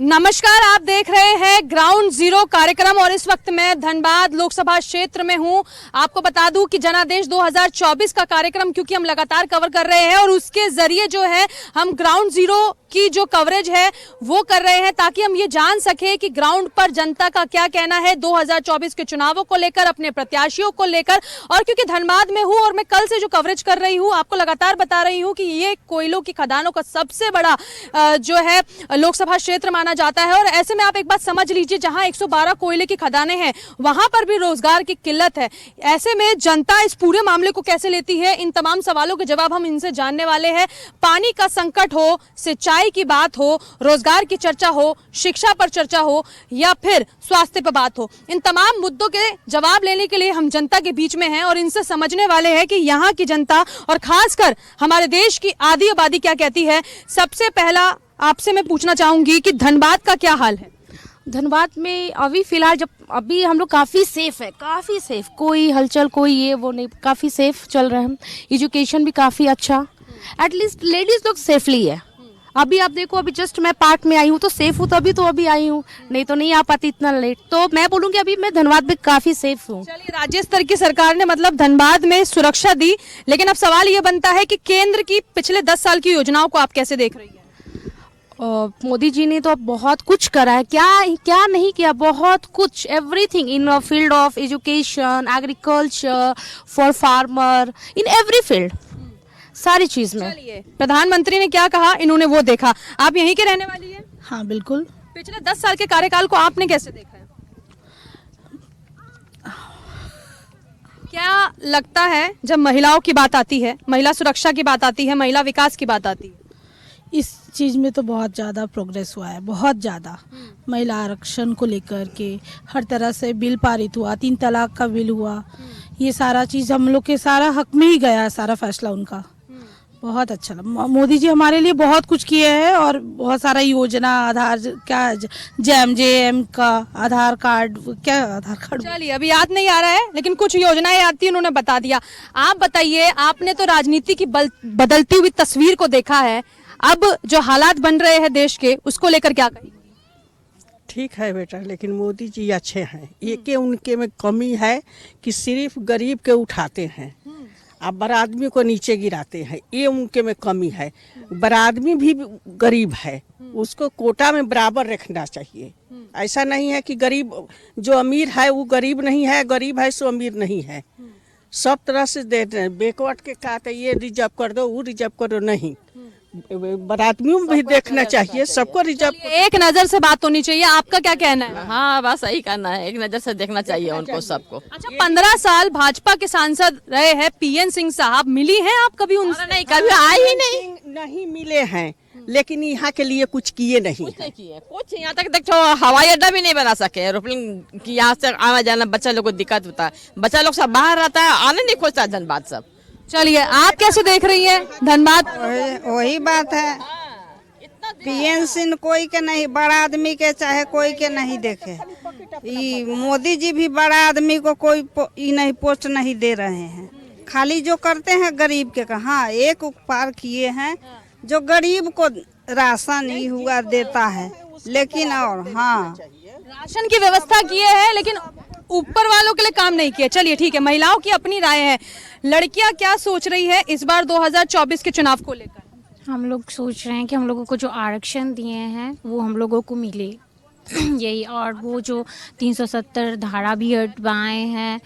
नमस्कार, आप देख रहे हैं ग्राउंड जीरो कार्यक्रम और इस वक्त मैं धनबाद लोकसभा क्षेत्र में हूं। आपको बता दूं कि जनादेश 2024 का कार्यक्रम क्योंकि हम लगातार कवर कर रहे हैं और उसके जरिए जो है हम ग्राउंड जीरो की जो कवरेज है वो कर रहे हैं ताकि हम ये जान सके कि ग्राउंड पर जनता का क्या कहना है 2024 के चुनावों को लेकर, अपने प्रत्याशियों को लेकर। और क्योंकि धनबाद में हूं और मैं कल से जो कवरेज कर रही हूं, आपको लगातार बता रही हूं कि ये कोयलों की खदानों का सबसे बड़ा जो है लोकसभा क्षेत्र माना जाता है। और ऐसे में आप एक बात समझ लीजिए, जहां 112 कोयले की खदानें हैं वहां पर भी रोजगार की किल्लत है। ऐसे में जनता इस पूरे मामले को कैसे लेती है, इन तमाम सवालों के जवाब हम इनसे जानने वाले हैं। पानी का संकट हो, सिंचाई की बात हो, रोजगार की चर्चा हो, शिक्षा पर चर्चा हो या फिर स्वास्थ्य पर बात हो, इन तमाम मुद्दों के जवाब लेने के लिए हम जनता के बीच में हैं और इनसे समझने वाले हैं कि यहाँ की जनता और खासकर हमारे देश की आधी आबादी क्या कहती है। सबसे पहला आपसे मैं पूछना चाहूंगी कि धनबाद का क्या हाल है। धनबाद में अभी फिलहाल अभी हम लोग काफ़ी सेफ है, काफ़ी सेफ, कोई हलचल कोई ये वो नहीं, काफ़ी सेफ चल रहे हैं। एजुकेशन भी काफ़ी अच्छा, एटलीस्ट लेडीज लोग सेफली है। अभी आप देखो, अभी जस्ट मैं पार्क में आई हूँ तो सेफ हूँ, तभी तो अभी आई हूँ, नहीं तो नहीं आ पाती इतना लेट। तो मैं बोलूँगी अभी मैं धनबाद में काफ़ी सेफ हूँ। चलिए, राज्य स्तर की सरकार ने मतलब धनबाद में सुरक्षा दी, लेकिन अब सवाल ये बनता है कि केंद्र की पिछले 10 साल की योजनाओं को आप कैसे देख रही है। मोदी जी ने तो बहुत कुछ करा है, क्या नहीं किया, बहुत कुछ, everything in field of education, agriculture, for farmer, in every field, सारी चीज में। प्रधानमंत्री ने क्या कहा, इन्होंने वो देखा। आप यहीं के रहने वाली हैं? हाँ बिल्कुल। पिछले 10 साल के कार्यकाल को आपने कैसे देखा है? क्या लगता है जब महिलाओं की बात आती है, महिला सुरक्षा की बात आती है, महिला विकास की बात आती है, इस चीज़ में तो बहुत ज़्यादा प्रोग्रेस हुआ है, बहुत ज़्यादा। महिला आरक्षण को लेकर के हर तरह से बिल पारित हुआ, 3 तलाक का बिल हुआ, ये सारा चीज़ हम लोग के सारा हक में ही गया, सारा फैसला उनका। बहुत अच्छा लगा, मोदी जी हमारे लिए बहुत कुछ किए हैं और बहुत सारा योजना, आधार क्या जेम का आधार कार्ड, क्या आधार कार्ड, चलिए अभी याद नहीं आ रहा है, लेकिन कुछ योजनाएं आती उन्होंने बता दिया। आप बताइए, आपने तो राजनीति की बदलती हुई तस्वीर को देखा है, अब जो हालात बन रहे हैं देश के, उसको लेकर क्या कहेंगे? ठीक है बेटा, लेकिन मोदी जी अच्छे हैं। एक उनके में कमी है कि सिर्फ गरीब के उठाते हैं, अब बड़ा आदमी को नीचे गिराते हैं, ये उनके में कमी है। बड़ा आदमी भी गरीब है, उसको कोटा में बराबर रखना चाहिए। ऐसा नहीं है कि गरीब जो अमीर है वो गरीब नहीं है, गरीब है सो अमीर नहीं है। सब तरह से दे रहे हैं, बैकवर्ड के कहते ये रिजर्व कर दो, वो रिजर्व करो, नहीं, आदमियों में भी देखना चाहिए, सबको रिजर्व। एक नजर से बात होनी चाहिए, आपका क्या कहना है? हाँ बस सही करना है, एक नजर से देखना चाहिए उनको सबको। अच्छा, 15 साल भाजपा के सांसद रहे हैं पीएन सिंह साहब, मिली हैं आप कभी उनसे? नहीं, कभी आए ही नहीं मिले हैं, लेकिन यहाँ के लिए कुछ किए नहीं कुछ नहीं किए, कुछ यहाँ तक देखो हवाई अड्डा भी नहीं बना सके, एरोप्लेन की यहाँ से आना जाना बच्चा लोग को दिक्कत होता है, बच्चा लोग सब बाहर रहता है, आने नहीं खोजता धनबाद सब। चलिए, आप कैसे देख रही हैं धनबाद? वही बात है, पीएन सिंह कोई के नहीं, बड़ा आदमी के चाहे कोई के नहीं देखे। मोदी जी भी बड़ा आदमी को कोई नहीं पोस्ट नहीं दे रहे हैं, खाली जो करते हैं गरीब के। हाँ, एक उपकार किए हैं जो गरीब को राशन ही हुआ देता है, लेकिन और हाँ राशन की व्यवस्था किए हैं, लेकिन ऊपर वालों के लिए काम नहीं किया। चलिए ठीक है, महिलाओं की अपनी राय है। लड़कियां क्या सोच रही है इस बार 2024 के चुनाव को लेकर? हम लोग सोच रहे हैं कि हम लोगों को जो आरक्षण दिए हैं वो हम लोगों को मिले यही, और वो जो 370 धारा भी हटवाए हैं,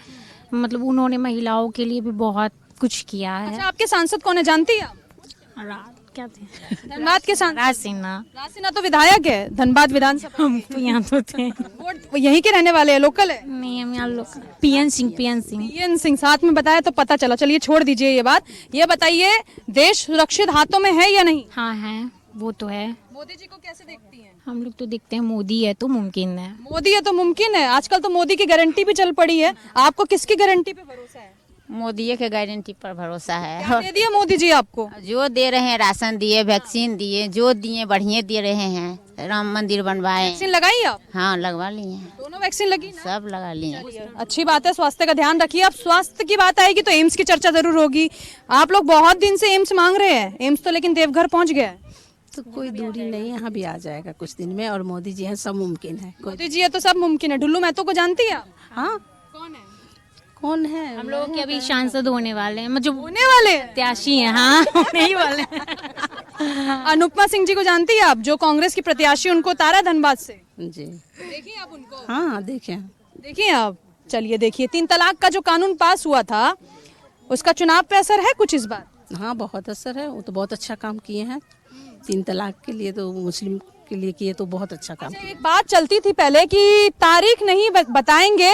मतलब उन्होंने महिलाओं के लिए भी बहुत कुछ किया है। अच्छा, आपके सांसद कौन है जानती है आप? क्या थे? धनबाद के सांसद रासिना तो विधायक है धनबाद विधानसभा। हम तो यहाँ तो थे, वोट यहीं के रहने वाले हैं, लोकल है? नहीं, हम यहाँ लोग पीएन सिंह साथ में बताया तो पता चला। चलिए छोड़ दीजिए ये बात, ये बताइए देश सुरक्षित हाथों में है या नहीं? हाँ है, वो तो है। मोदी जी को कैसे देखती हैं? हम लोग तो देखते हैं मोदी है तो मुमकिन है। मोदी है तो मुमकिन है, आजकल तो मोदी की गारंटी भी चल पड़ी है। आपको किसकी गारंटी पे भरोसा है? मोदी के गारंटी पर भरोसा है। क्या दे दिया मोदी जी आपको? जो दे रहे हैं, राशन दिए, वैक्सीन दिए, जो दिए बढ़िया दे रहे हैं। राम मंदिर बनवाए। वैक्सीन लगाई आप? हाँ, लगवा लिए हैं। दोनों वैक्सीन लगी ना? सब लगा लिए। अच्छी बात है, स्वास्थ्य का ध्यान रखिए। अब स्वास्थ्य की बात आएगी तो एम्स की चर्चा जरूर होगी। आप लोग बहुत दिन से एम्स मांग रहे हैं, एम्स तो लेकिन देवघर पहुंच गया है। तो कोई दूरी नहीं, यहाँ भी आ जाएगा कुछ दिन में, और मोदी जी हैं, सब मुमकिन है। मोदी जी है तो सब मुमकिन है। ढुल्लू महतो को जानती है आप? हाँ, कौन है? कौन है? हम लोग के अभी सांसद होने वाले हैं, मतलब होने वाले हैं? प्रत्याशी हैं। हाँ, होने ही वाले हैं। अनुपमा सिंह जी को जानती है आप, जो कांग्रेस की प्रत्याशी, उनको उतारा धनबाद से? जी देखिए आप उनको? हाँ, देखे। देखिए आप, चलिए देखिए। 3 तलाक का जो कानून पास हुआ था, उसका चुनाव पे असर है कुछ इस बार? हाँ, बहुत असर है। वो तो बहुत अच्छा काम किए हैं। 3 तलाक के लिए तो मुस्लिम के लिए किए तो बहुत अच्छा काम किए। एक बात चलती थी पहले कि तारीख नहीं बताएंगे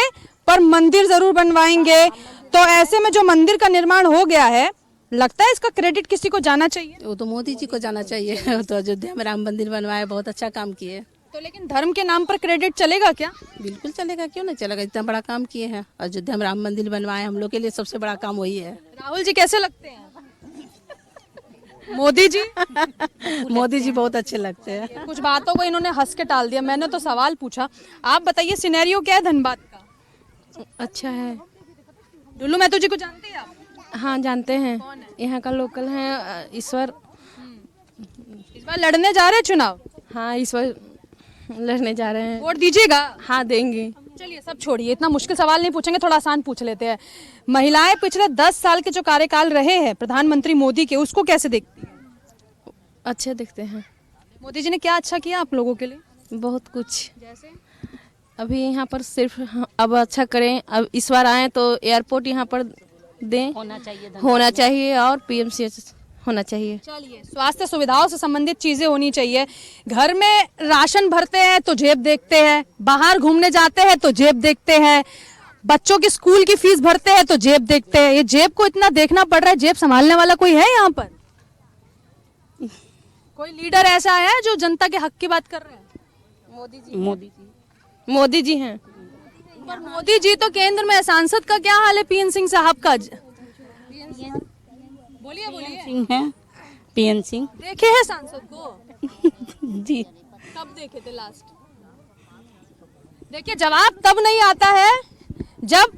पर मंदिर जरूर बनवाएंगे, तो ऐसे में जो मंदिर का निर्माण हो गया है, लगता है इसका क्रेडिट किसी को जाना चाहिए? वो तो मोदी जी को जाना चाहिए। वो तो अयोध्या में राम मंदिर बनवाए, बहुत अच्छा काम किए। तो लेकिन धर्म के नाम पर क्रेडिट चलेगा क्या? बिल्कुल चलेगा, क्यों नहीं चलेगा। इतना बड़ा काम किए हैं, अयोध्या में राम मंदिर बनवाए, हम लोग के लिए सबसे बड़ा काम वही है। राहुल जी कैसे लगते हैं? मोदी जी? मोदी जी बहुत अच्छे लगते हैं। कुछ बातों को इन्होंने हंस के टाल दिया। मैंने तो सवाल पूछा। आप बताइए, सिनेरियो क्या है धनबाद का? अच्छा है। ढुल्लू महतो जी को जानते हैं आप? हाँ, जानते हैं। यहाँ का लोकल है ईश्वर। इस बार लड़ने जा रहे हैं चुनाव? हाँ, ईश्वर लड़ने जा रहे हैं। वोट दीजिएगा? हाँ, देंगे। चलिए सब छोड़िए, इतना मुश्किल सवाल नहीं पूछेंगे, थोड़ा आसान पूछ लेते हैं। महिलाएं पिछले 10 साल के जो कार्यकाल रहे हैं प्रधानमंत्री मोदी के, उसको कैसे देखती हैं? अच्छे दिखते हैं। मोदी जी ने क्या अच्छा किया आप लोगों के लिए? बहुत कुछ। जैसे? अभी यहाँ पर सिर्फ अब अच्छा करें। अब इस बार आए तो एयरपोर्ट यहाँ पर दें, होना चाहिए और पीएमसीएच होना चाहिए। चलिए, स्वास्थ्य सुविधाओं से संबंधित चीजें होनी चाहिए। घर में राशन भरते हैं तो जेब देखते हैं, बाहर घूमने जाते हैं तो जेब देखते हैं, बच्चों की स्कूल की फीस भरते हैं तो जेब देखते हैं। ये जेब को इतना देखना पड़ रहा है, जेब संभालने वाला कोई है यहाँ पर? कोई लीडर ऐसा है जो जनता के हक की बात कर रहे हैं? मोदी जी हैं। पर मोदी जी तो केंद्र में है। सांसद का क्या हाल है पीएन सिंह साहब का? बोलिए बोलिए। सिंह है, पीएन सिंह। देखे हैं सांसद को? जी। कब देखे थे लास्ट? देखिए, जवाब तब नहीं आता है जब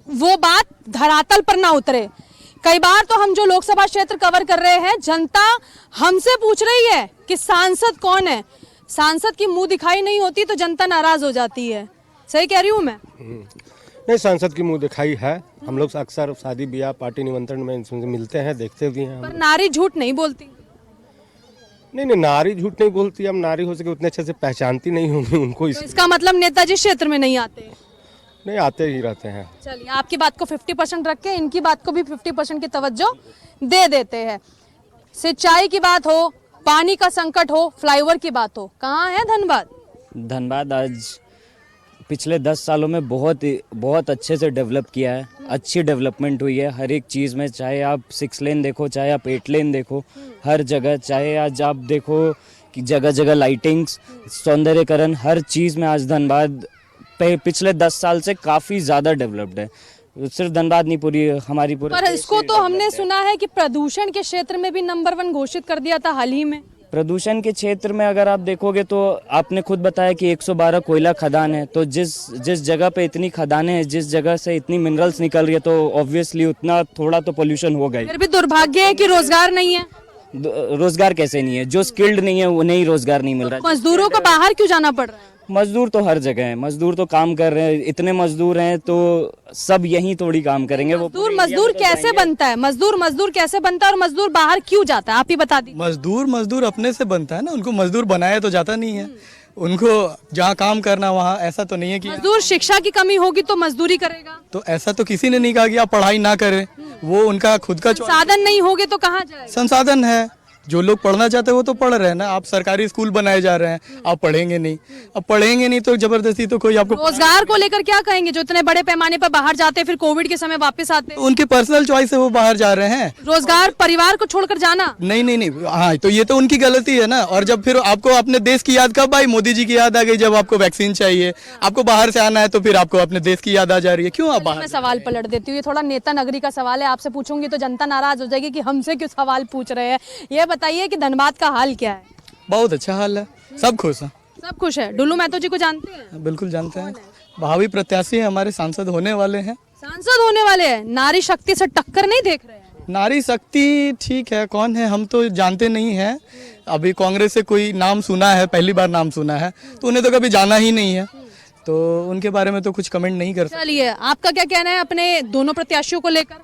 वो बात धरातल पर ना उतरे। कई बार तो हम जो लोकसभा क्षेत्र कवर कर रहे हैं, जनता हमसे पूछ रही है कि सांसद कौन है। सांसद की मुंह दिखाई नहीं होती तो जनता नाराज हो जाती है। सही कह रही हूँ मैं? नहीं, सांसद की मुंह दिखाई है। हम लोग अक्सर शादी ब्याह पार्टी निमंत्रण में इनसे मिलते हैं, देखते भी हैं। पर नारी झूठ नहीं बोलती। नहीं, नारी झूठ नहीं बोलती। अब नारी हो सके उतने अच्छे से पहचानती नहीं होंगी उनको। तो इसका मतलब नेताजी क्षेत्र में नहीं आते? नहीं, आते ही रहते हैं। चलिए, आपकी बात को 50% रख के इनकी बात को भी 50% की तवज्जो दे देते हैं। सिंचाई की बात हो, पानी का संकट हो, फ्लाईओवर की बात हो, कहाँ है धनबाद? धनबाद आज पिछले 10 सालों में बहुत अच्छे से डेवलप किया है। अच्छी डेवलपमेंट हुई है हर एक चीज़ में, चाहे आप 6 लेन देखो, चाहे आप 8 लेन देखो, हर जगह। चाहे आज आप देखो कि जगह जगह लाइटिंग्स, सौंदर्यकरण, हर चीज़ में आज धनबाद पिछले 10 साल से काफ़ी ज़्यादा डेवलप्ड है। सिर्फ धनबाद नहीं, पूरी हमारी पूरी। पर इसको तो हमने सुना है कि प्रदूषण के क्षेत्र में भी नंबर 1 घोषित कर दिया था हाल ही में। प्रदूषण के क्षेत्र में अगर आप देखोगे तो आपने खुद बताया कि 112 कोयला खदान है। तो जिस जगह पे इतनी खदानें हैं, जिस जगह से इतनी मिनरल्स निकल रही है, तो ऑब्वियसली उतना थोड़ा तो पोल्यूशन हो गई। फिर भी दुर्भाग्य है कि रोजगार नहीं है। रोजगार कैसे नहीं है? जो स्किल्ड नहीं है उन्हें ही रोजगार नहीं मिल रहा है। मजदूरों को बाहर क्यों जाना पड़ रहा है? मजदूर तो हर जगह है, मजदूर तो काम कर रहे हैं। इतने मजदूर हैं तो सब यहीं थोड़ी काम करेंगे। वो मजदूर कैसे बनता है? मजदूर कैसे बनता है और मजदूर बाहर क्यों जाता है? आप ही बता दीजिए। मजदूर अपने से बनता है ना, उनको मजदूर बनाया तो जाता नहीं है। उनको जहाँ काम करना वहाँ, ऐसा तो नहीं है कि मजदूर शिक्षा की कमी होगी तो मजदूरी करेगा। तो ऐसा तो किसी ने नहीं कहा कि आप पढ़ाई ना करें, वो उनका खुद का साधन नहीं होगे तो कहाँ जाए? संसाधन है जो लोग पढ़ना चाहते हैं वो तो पढ़ रहे हैं ना। आप सरकारी स्कूल बनाए जा रहे हैं, आप पढ़ेंगे नहीं। अब पढ़ेंगे नहीं तो जबरदस्ती तो कोई आपको रोजगार को लेकर क्या कहेंगे, जो इतने बड़े पैमाने पर बाहर जाते हैं फिर कोविड के समय वापस आते हैं? उनकी पर्सनल चॉइस है, वो बाहर जा रहे हैं। रोजगार परिवार को छोड़कर जाना नहीं, हाँ तो ये तो उनकी गलती है ना। और जब फिर आपको अपने देश की याद कब आई? मोदी जी की याद आ गई जब आपको वैक्सीन चाहिए। आपको बाहर से आना है तो फिर आपको अपने देश की याद आ जा रही है। क्यों आप बाहर? मैं सवाल पलट देती हूँ, ये थोड़ा नेता नगरी का सवाल है, आपसे पूछूंगी तो जनता नाराज हो जाएगी कि हमसे क्यों सवाल पूछ रहे हैं। ये बताइए कि धनबाद का हाल क्या है? बहुत अच्छा हाल है, सब खुश हैं। सब खुश है। डुल्लू महतो जी को जानते हैं? बिल्कुल जानते हैं, भावी प्रत्याशी है, हमारे सांसद होने वाले हैं। सांसद होने वाले हैं, नारी शक्ति से टक्कर नहीं देख रहे हैं? नारी शक्ति ठीक है, कौन है हम तो जानते नहीं हैं। अभी कांग्रेस से कोई नाम सुना है, पहली बार नाम सुना है, तो उन्हें तो कभी जाना ही नहीं है, तो उनके बारे में तो कुछ कमेंट नहीं कर सकते। चलिए, आपका क्या कहना है अपने दोनों प्रत्याशियों को लेकर?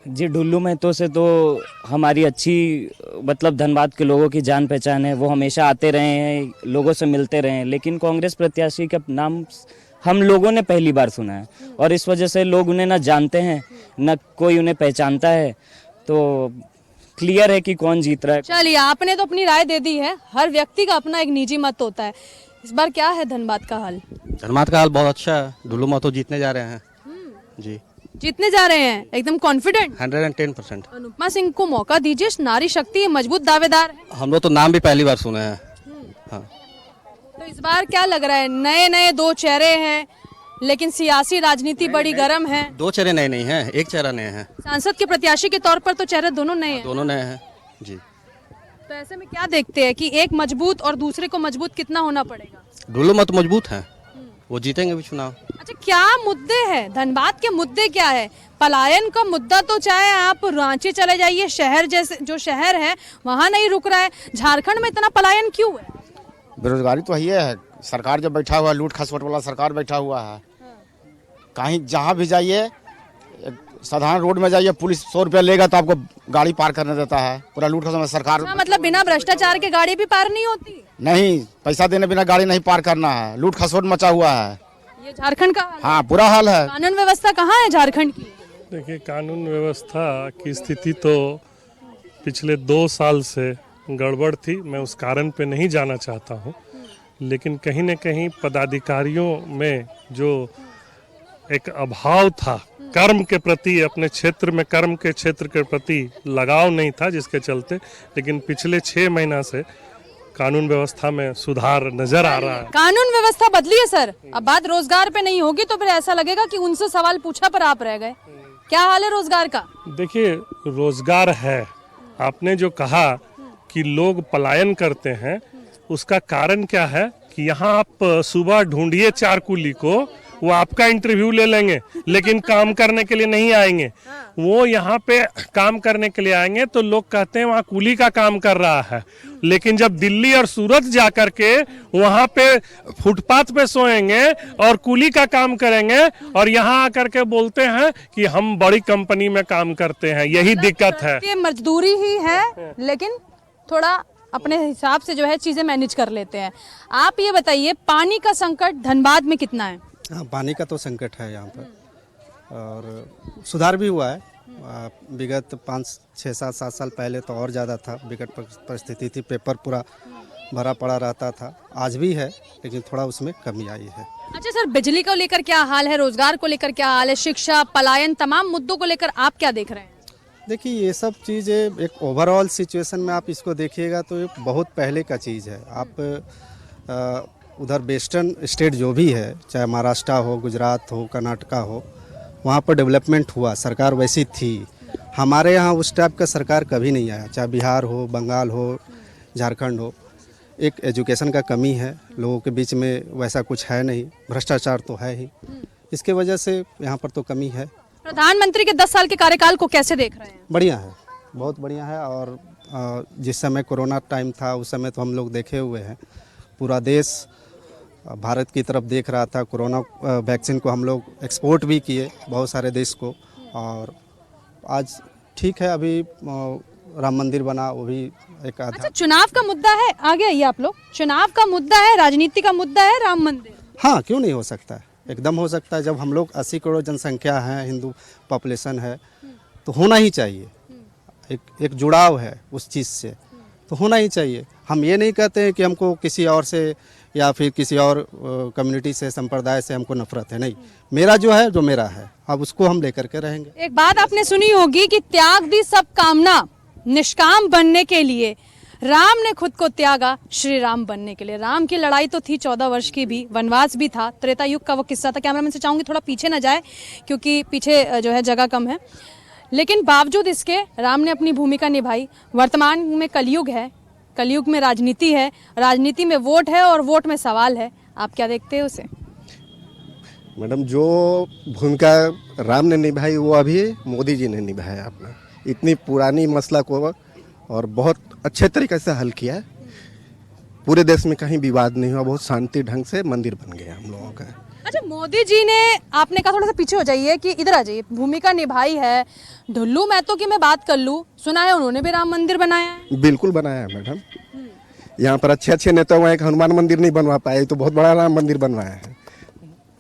जी, डुल्लू महतो से तो हमारी अच्छी मतलब धनबाद के लोगों की जान पहचान है, वो हमेशा आते रहे हैं, लोगों से मिलते रहे हैं। लेकिन कांग्रेस प्रत्याशी का नाम हम लोगों ने पहली बार सुना है और इस वजह से लोग उन्हें ना जानते हैं न कोई उन्हें पहचानता है, तो क्लियर है कि कौन जीत रहा है। चलिए, आपने तो अपनी राय दे दी है, हर व्यक्ति का अपना एक निजी मत होता है। इस बार क्या है धनबाद का हाल? धनबाद का हाल बहुत अच्छा है, डुल्लू महतो जीतने जा रहे हैं जी। जीतने जा रहे हैं, एकदम कॉन्फिडेंट? 110%। अनुपमा सिंह को मौका दीजिए, नारी शक्ति मजबूत दावेदार है। हम लोग तो नाम भी पहली बार सुने हैं। हाँ। तो इस बार क्या लग रहा है, नए नए दो चेहरे हैं लेकिन सियासी राजनीति बड़ी गर्म है? दो चेहरे नए नहीं हैं, एक चेहरा नए हैं। सांसद के प्रत्याशी के तौर पर तो चेहरे दोनों नए हैं। दोनों नए हैं जी। तो ऐसे में क्या देखते हैं कि एक मजबूत और दूसरे को मजबूत कितना होना पड़ेगा? डुल्लू महतो मजबूत हैं, वो जीतेंगे भी चुनाव। अच्छा, क्या मुद्दे हैं धनबाद के? मुद्दे क्या है? पलायन का मुद्दा तो चाहे आप रांची चले जाइए, शहर जैसे जो शहर है वहाँ नहीं रुक रहा है। झारखंड में इतना पलायन क्यों है? बेरोजगारी तो है, सरकार जब बैठा हुआ है, लूट खसोट वाला सरकार बैठा हुआ है। कहीं जहाँ भी जाइए, साधारण रोड में जाइए, पुलिस 100 रुपया लेगा तो आपको गाड़ी पार करने देता है। पूरा लूट खसोट में सरकार। मतलब बिना भ्रष्टाचार के गाड़ी भी पार नहीं होती? नहीं, पैसा देने बिना गाड़ी नहीं पार करना है, लूट खसोट मचा हुआ है। ये झारखंड का हाल हाँ, बुरा हाल है। कानून व्यवस्था कहाँ है झारखंड की? देखिए, कानून व्यवस्था की स्थिति तो पिछले 2 साल से गड़बड़ थी। मैं उस कारण पे नहीं जाना चाहता हूँ, लेकिन कहीं न कहीं पदाधिकारियों में जो एक अभाव था कर्म के प्रति, अपने क्षेत्र में कर्म के क्षेत्र के प्रति लगाव नहीं था, जिसके चलते लेकिन पिछले 6 महीना से कानून व्यवस्था में सुधार नजर आ रहा है। कानून व्यवस्था बदली है सर। अब बात रोजगार पे नहीं होगी तो फिर ऐसा लगेगा कि उनसे सवाल पूछा पर आप रह गए। क्या हाल है रोजगार का? देखिए, रोजगार है। आपने जो कहा कि लोग पलायन करते हैं, उसका कारण क्या है कि यहाँ आप सुबह ढूंढिए 4 कुली को, वो आपका इंटरव्यू ले लेंगे लेकिन काम करने के लिए नहीं आएंगे। वो यहाँ पे काम करने के लिए आएंगे तो लोग कहते हैं वहाँ कूली का काम कर रहा है, लेकिन जब दिल्ली और सूरत जा करके वहाँ पे फुटपाथ पे सोएंगे और कूली का काम करेंगे और यहाँ आकर के बोलते हैं कि हम बड़ी कंपनी में काम करते हैं। यही दिक्कत है। ये मजदूरी ही है, लेकिन थोड़ा अपने हिसाब से जो है चीजें मैनेज कर लेते हैं। आप ये बताइए, पानी का संकट धनबाद में कितना है? हाँ, पानी का तो संकट है यहाँ पर, और सुधार भी हुआ है। विगत 5, 6, 7 साल पहले तो और ज़्यादा था, विकट परिस्थिति थी, पेपर पूरा भरा पड़ा रहता था। आज भी है, लेकिन थोड़ा उसमें कमी आई है। अच्छा सर, बिजली को लेकर क्या हाल है, रोजगार को लेकर क्या हाल है, शिक्षा, पलायन, तमाम मुद्दों को लेकर आप क्या देख रहे हैं? देखिए, ये सब चीज़ें एक ओवरऑल सिचुएशन में आप इसको देखिएगा तो ये बहुत पहले का चीज़ है। आप उधर वेस्टर्न स्टेट जो भी है, चाहे महाराष्ट्र हो, गुजरात हो, कर्नाटका हो, वहाँ पर डेवलपमेंट हुआ, सरकार वैसी थी। हमारे यहाँ उस टाइप का सरकार कभी नहीं आया, चाहे बिहार हो, बंगाल हो, झारखंड हो। एक एजुकेशन का कमी है, लोगों के बीच में वैसा कुछ है नहीं, भ्रष्टाचार तो है ही, इसके वजह से यहाँ पर तो कमी है। प्रधानमंत्री के 10 साल के कार्यकाल को कैसे देख रहे हैं? बढ़िया है, बहुत बढ़िया है। और जिस समय कोरोना टाइम था उस समय तो हम लोग देखे हुए हैं, पूरा देश भारत की तरफ देख रहा था। कोरोना वैक्सीन को हम लोग एक्सपोर्ट भी किए बहुत सारे देश को, और आज ठीक है। अभी राम मंदिर बना, वो भी एक आधा। अच्छा, चुनाव का मुद्दा है, आगे आइए आप लोग। चुनाव का मुद्दा है, राजनीति का मुद्दा है राम मंदिर। हाँ, क्यों नहीं हो सकता है, एकदम हो सकता है। जब हम लोग 80 करोड़ जनसंख्या है, हिंदू पॉपुलेशन है, तो होना ही चाहिए। एक जुड़ाव है उस चीज़ से। तो होना ही चाहिए। हम ये नहीं कहते हैं कि हमको किसी और से या फिर किसी और कम्युनिटी से, संप्रदाय से हमको नफरत है, नहीं। मेरा जो है जो मेरा है, अब उसको हम लेकर के रहेंगे। एक बात आपने सुनी होगी कि त्याग दी सब कामना निष्काम बनने के लिए। राम ने खुद को त्यागा श्री राम बनने के लिए। राम की लड़ाई तो थी 14 वर्ष की भी, वनवास भी था, त्रेता युग का वो किस्सा था। कैमरामैन से चाहूंगी थोड़ा पीछे ना जाए क्योंकि पीछे जो है जगह कम है, लेकिन बावजूद इसके राम ने अपनी भूमिका निभाई। वर्तमान में कलयुग है, कलयुग में राजनीति है, राजनीति में वोट है और वोट में सवाल है। आप क्या देखते हैं उसे? मैडम, जो भूमिका राम ने निभाई वो अभी मोदी जी ने निभाया अपना। इतनी पुरानी मसला को और बहुत अच्छे तरीके से हल किया। पूरे देश में कहीं विवाद नहीं हुआ, बहुत शांति ढंग से मंदिर बन गया हम लोगों का। अच्छा, मोदी जी ने, आपने कहा थोड़ा सा पीछे हो जाइए कि इधर आ जाइए, भूमिका निभाई है। ढुल्लू महतो की मैं बात कर लूं, सुना है उन्होंने भी राम मंदिर बनाया है। बिल्कुल बनाया है मैडम। यहाँ पर अच्छे अच्छे नेता हुए, हनुमान मंदिर नहीं बनवा पाए, तो बहुत बड़ा राम मंदिर बनवाया है।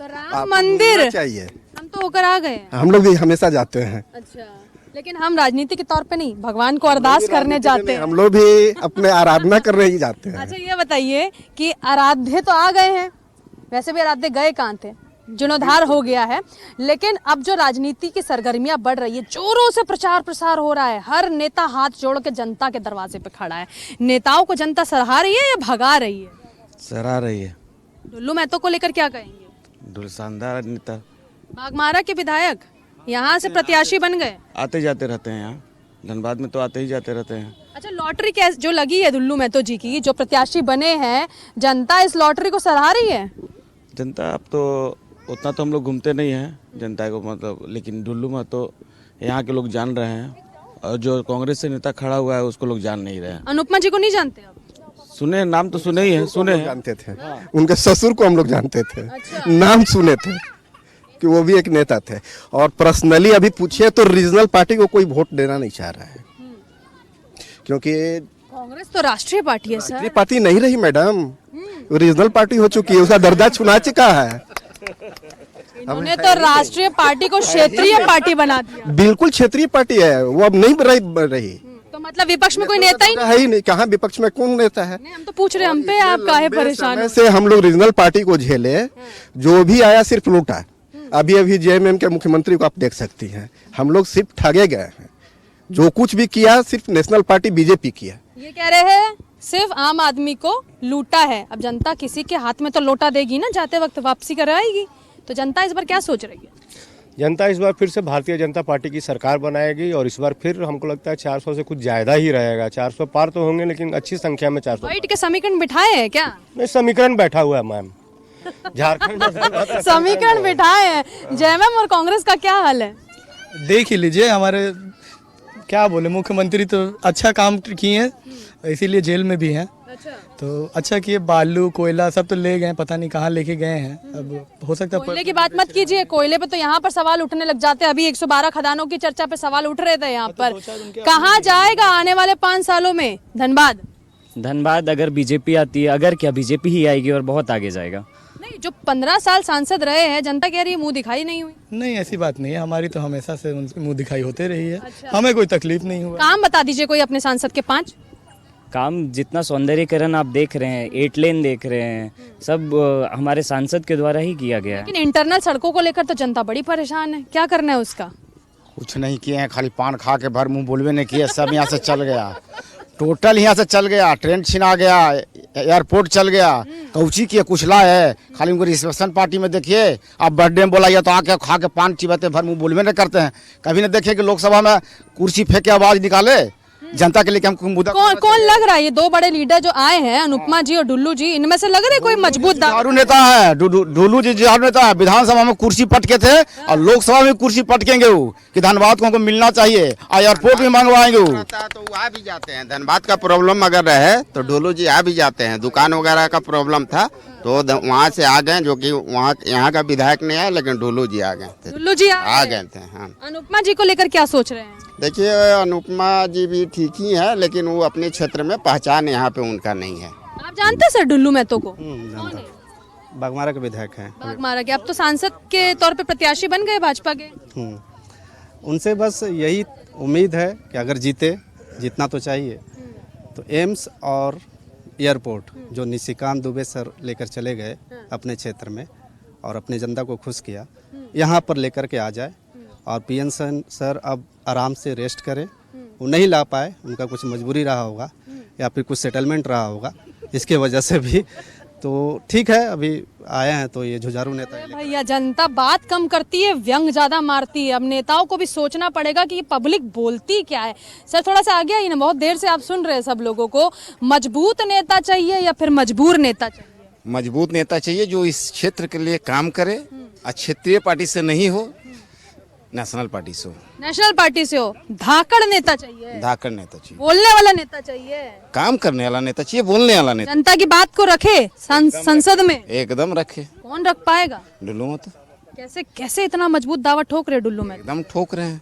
तो राम मंदिर चाहिए, हम तो होकर आ गए। हम लोग भी हमेशा जाते हैं। अच्छा, लेकिन हम राजनीति के तौर पे नहीं, भगवान को अरदास करने जाते हैं। हम लोग भी अपने आराधना करने ही जाते हैं। अच्छा, ये बताइए कि आराध्य तो आ गए हैं, वैसे भी आराध्य गए कहाँ थे, जीर्णोद्धार हो गया है, लेकिन अब जो राजनीति की सरगर्मियां बढ़ रही है, जोरों से प्रचार प्रसार हो रहा है, हर नेता हाथ जोड़ के जनता के दरवाजे पे खड़ा है। नेताओं को जनता सराहा रही है या भगा रही है? सराहा रही है। ढुल्लू महतो को लेकर क्या कहेंगे? शानदार नेता, बाघमारा के विधायक यहाँ से प्रत्याशी बन गए। आते जाते रहते हैं यहाँ, धनबाद में तो आते ही जाते रहते हैं। अच्छा, लॉटरी कैसे जो लगी है ढुल्लू महतो जी की, जो प्रत्याशी बने हैं, जनता इस लॉटरी को सराहा रही है? जनता अब तो उतना तो हम लोग घूमते नहीं हैं जनता को, मतलब, लेकिन ढुल्लू महतो यहाँ के लोग जान रहे हैं, और जो कांग्रेस से नेता खड़ा हुआ है उसको लोग जान नहीं रहे हैं। अनुपमा जी को नहीं जानते आप? सुने, नाम तो सुने ही है, सुने जानते थे। उनके ससुर को हम लोग जानते थे। अच्छा। नाम सुने थे कि वो भी एक नेता थे, और पर्सनली अभी पूछिए तो रीजनल पार्टी को कोई वोट देना नहीं चाह रहा है, क्योंकि कांग्रेस तो राष्ट्रीय पार्टी है सर। राष्ट्रीय पार्टी नहीं रही मैडम, रीजनल पार्टी हो चुकी है, उसका दर्जा छुना चुका है। इन्होंने तो राष्ट्रीय पार्टी को क्षेत्रीय पार्टी बना दिया। बिल्कुल क्षेत्रीय पार्टी है वो, अब नहीं रही। तो मतलब विपक्ष में कोई नेता ही है ही नहीं। कहाँ विपक्ष में कौन नेता है? नहीं, हम तो पूछ रहे, हम पे आप काहे परेशान हो? से हम लोग रीजनल पार्टी को झेले, जो भी आया सिर्फ लूटा। अभी अभी जेएमएम के मुख्यमंत्री को आप देख सकती हैं, हम लोग सिर्फ ठगे गए हैं। जो कुछ भी किया सिर्फ नेशनल पार्टी बीजेपी किया। ये कह रहे हैं सिर्फ आम आदमी को लूटा है। अब जनता किसी के हाथ में तो लोटा देगी ना, जाते वक्त वापसी कराएगी। तो जनता इस बार क्या सोच रही है? जनता इस बार फिर से भारतीय जनता पार्टी की सरकार बनाएगी, और इस बार फिर हमको लगता है 400 से कुछ ज्यादा ही रहेगा। 400 पार तो होंगे, लेकिन अच्छी संख्या में 400। व्हाइट के समीकरण बिठाए हैं क्या? नहीं, समीकरण बैठा हुआ है मैम, झारखंड समीकरण बिठाए हैं। जेएमएम और कांग्रेस का क्या हाल है? देख ही लीजिए, हमारे क्या बोले, मुख्यमंत्री तो अच्छा काम किए हैं, इसीलिए जेल में भी हैं। अच्छा। तो अच्छा किए, बालू कोयला सब तो ले गए, पता नहीं कहाँ लेके गए हैं। अब हो सकता है कोयले की बात मत कीजिए, कोयले पे तो यहाँ पर सवाल उठने लग जाते हैं। अभी 112 खदानों की चर्चा पे सवाल उठ रहे थे यहाँ पर। कहाँ जाएगा आने वाले 5 सालों में धनबाद? अगर बीजेपी आती है, अगर क्या बीजेपी ही आएगी और बहुत आगे जाएगा। नहीं, जो 15 साल सांसद रहे हैं, जनता कह रही है मुंह दिखाई नहीं हुई। नहीं, ऐसी बात नहीं है, हमारी तो हमेशा से उनसे मुंह दिखाई होते रही है। अच्छा। हमें कोई तकलीफ नहीं हुआ। काम बता दीजिए कोई अपने सांसद के 5 काम। जितना सौंदर्यीकरण आप देख रहे हैं, 8 लेन देख रहे हैं, सब हमारे सांसद के द्वारा ही किया गया है। लेकिन इंटरनल सड़कों को लेकर तो जनता बड़ी परेशान है, क्या करना है उसका? कुछ नहीं किए हैं, खाली पान खा के भर मुंह बोलवे नहीं किए, सब यहाँ से चल गया, टोटल यहाँ से चल गया। ट्रेन छिना गया, एयरपोर्ट चल गया, कौची किए कुचला है। खाली उनको रिसेप्शन पार्टी में देखिए, आप बर्थडे में बोलाइए तो आके खा के पान चिबाते भर मुंह बोलवे नहीं करते हैं। कभी नहीं देखे कि लोकसभा में कुर्सी फेंक के आवाज निकाले जनता के लिए कि हम मुद्दा। कौन लग रहा है ये 2 बड़े लीडर जो आए हैं, अनुपमा जी और ढुल्लू जी, इनमें से लग रहे कोई मजबूत दारू नेता है? ढुल्लू जी झाड़ू नेता है, विधानसभा में कुर्सी पटके थे और लोकसभा में कुर्सी पटकेंगे वो, कि धनबाद को हमको मिलना चाहिए, और एयरपोर्ट भी मंगवाएंगे वो। तो आ भी जाते हैं, धनबाद का प्रॉब्लम अगर रहे तो ढुल्लू जी आ भी जाते हैं। दुकान वगैरह का प्रॉब्लम था तो वहाँ से आ गए, जो कि वहाँ यहाँ का विधायक नहीं है, लेकिन ढुल्लू जी आ गए थे। ढुल्लू जी आ गए थे। हाँ। अनुपमा जी को लेकर क्या सोच रहे हैं? देखिए, अनुपमा जी भी ठीक ही है, लेकिन वो अपने क्षेत्र में पहचान यहाँ पे उनका नहीं है। आप जानते हैं सर ढुल्लू महतो को? बाघमारा के विधायक हैं। बाघमारा के, अब तो सांसद के तौर पे प्रत्याशी बन गए भाजपा के। उनसे बस यही उम्मीद है कि अगर जीते, जीतना तो चाहिए, तो एम्स और एयरपोर्ट जो निशिकांत दुबे सर लेकर चले गए अपने क्षेत्र में और अपने जनता को खुश किया, यहाँ पर लेकर के आ जाए। और पीएन सर अब आराम से रेस्ट करें। वो नहीं ला पाए, उनका कुछ मजबूरी रहा होगा या फिर कुछ सेटलमेंट रहा होगा, इसके वजह से भी। तो ठीक है, अभी आए हैं तो ये जुझारू नेता भैया जनता बात कम करती है, व्यंग ज्यादा मारती है। अब नेताओं को भी सोचना पड़ेगा कि पब्लिक बोलती क्या है। सर थोड़ा सा आगे आइए ना, बहुत देर से आप सुन रहे हैं सब लोगों को। मजबूत नेता चाहिए या फिर मजबूर नेता चाहिए? मजबूत नेता चाहिए जो इस क्षेत्र के लिए काम करे, और क्षेत्रीय पार्टी से नहीं हो, नेशनल पार्टी से हो। नेशनल पार्टी से हो। धाकड़ नेता चाहिए, धाकड़ नेता चाहिए, बोलने वाला नेता चाहिए, काम करने वाला नेता चाहिए, बोलने वाला नेता। जनता की बात को रखे संसद में, एकदम रखे। कौन रख पाएगा? डुल्लू मत। कैसे कैसे इतना मजबूत दावा ठोक रहे डुल्लू में? एकदम ठोक रहे हैं,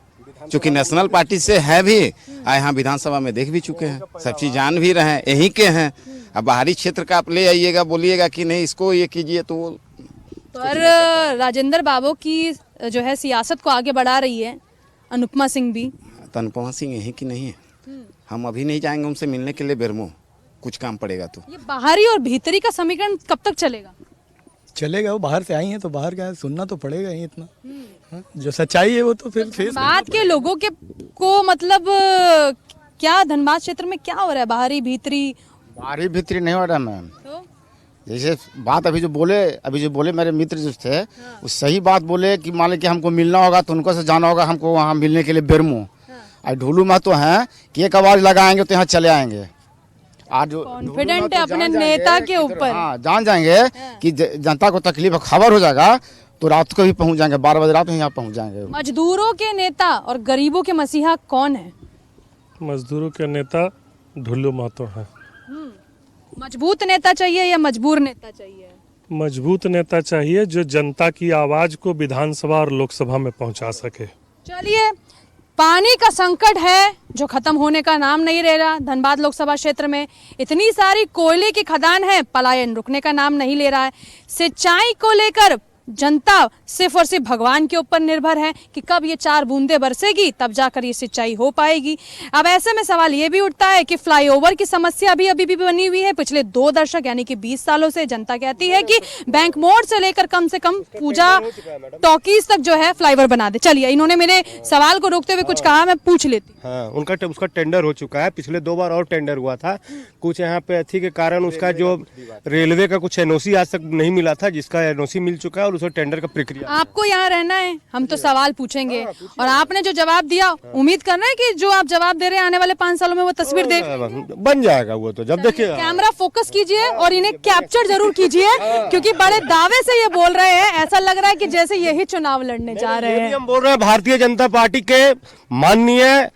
क्योंकि नेशनल पार्टी से है भी, यहाँ विधानसभा में देख भी चुके हैं, सब चीज जान भी रहे हैं, यहीं के हैं। अब बाहरी क्षेत्र का आप ले आइएगा, बोलिएगा कि नहीं इसको ये कीजिए, तो वो पर राजेंद्र बाबू की जो है सियासत को आगे बढ़ा रही है अनुपमा सिंह भी। तो अनुपमा सिंह यहीं की नहीं है, हम अभी नहीं जाएंगे उनसे मिलने के लिए बेरमो, कुछ काम पड़ेगा तो। ये बाहरी और भीतरी का समीकरण कब तक चलेगा? चलेगा, वो बाहर से आई हैं तो बाहर का सुनना तो पड़ेगा ही इतना। हाँ, जो सच्चाई है वो तो फिर धनबाद के लोगों के को मतलब क्या धनबाद क्षेत्र में क्या हो रहा है? बाहरी भीतरी? बाहरी भीतरी नहीं हो रहा मैम। जैसे बात अभी जो बोले मेरे मित्र जो थे, वो सही बात बोले कि मान लो कि हमको मिलना होगा तो उनको से जाना होगा हमको वहाँ मिलने के लिए बेरमो। और ढुलू में तो है कि एक आवाज लगाएंगे तो यहाँ चले आएंगे। आज कॉन्फिडेंट है अपने नेता के ऊपर। हाँ, जान जाएंगे कि जनता को तकलीफ खबर हो जाएगा तो रात को भी पहुँच जाएंगे, 12 बजे रात में यहाँ पहुँच जाएंगे। मजदूरों के नेता और गरीबों के मसीहा कौन है? मजदूरों के नेता ढुल्लू महतो है। मजबूत नेता चाहिए या मजबूर नेता चाहिए? मजबूत नेता चाहिए जो जनता की आवाज को विधानसभा और लोकसभा में पहुंचा सके। चलिए, पानी का संकट है जो खत्म होने का नाम नहीं ले रहा। धनबाद लोकसभा क्षेत्र में इतनी सारी कोयले की खदान है, पलायन रुकने का नाम नहीं ले रहा है। सिंचाई को लेकर जनता सिर्फ और सिर्फ भगवान के ऊपर निर्भर है कि कब ये 4 बूंदे बरसेगी तब जाकर ये सिंचाई हो पाएगी। अब ऐसे में सवाल ये भी उठता है कि फ्लाईओवर की समस्या अभी भी बनी हुई है। पिछले 2 दशक यानी कि 20 सालों से जनता कहती है कि बैंक मोड़ से लेकर कम से कम पूजा टॉकीज तक जो है फ्लाईओवर बना दे। चलिए, इन्होंने मेरे सवाल को रोकते हुए कुछ कहा, मैं पूछ लेती। हाँ, उसका टेंडर हो चुका है, पिछले 2 बार और टेंडर हुआ था। कुछ यहाँ पे अथी के कारण उसका जो रेलवे का कुछ एनओसी आज तक नहीं मिला था, जिसका एनओसी मिल चुका है और उसका टेंडर का प्रक्रिया। आपको यहाँ रहना है, हम तो सवाल पूछेंगे और आपने जो जवाब दिया, उम्मीद कर रहे हैं कि जो आप जवाब दे रहे हैं आने वाले 5 सालों में वो तस्वीर दे बन जाएगा। वो तो जब देखिए, कैमरा फोकस कीजिए और इन्हें कैप्चर जरूर कीजिए, क्योंकि बड़े दावे से ये बोल रहे हैं, ऐसा लग रहा है कि जैसे यही चुनाव लड़ने जा रहे हैं। हम बोल रहे हैं भारतीय जनता पार्टी के माननीय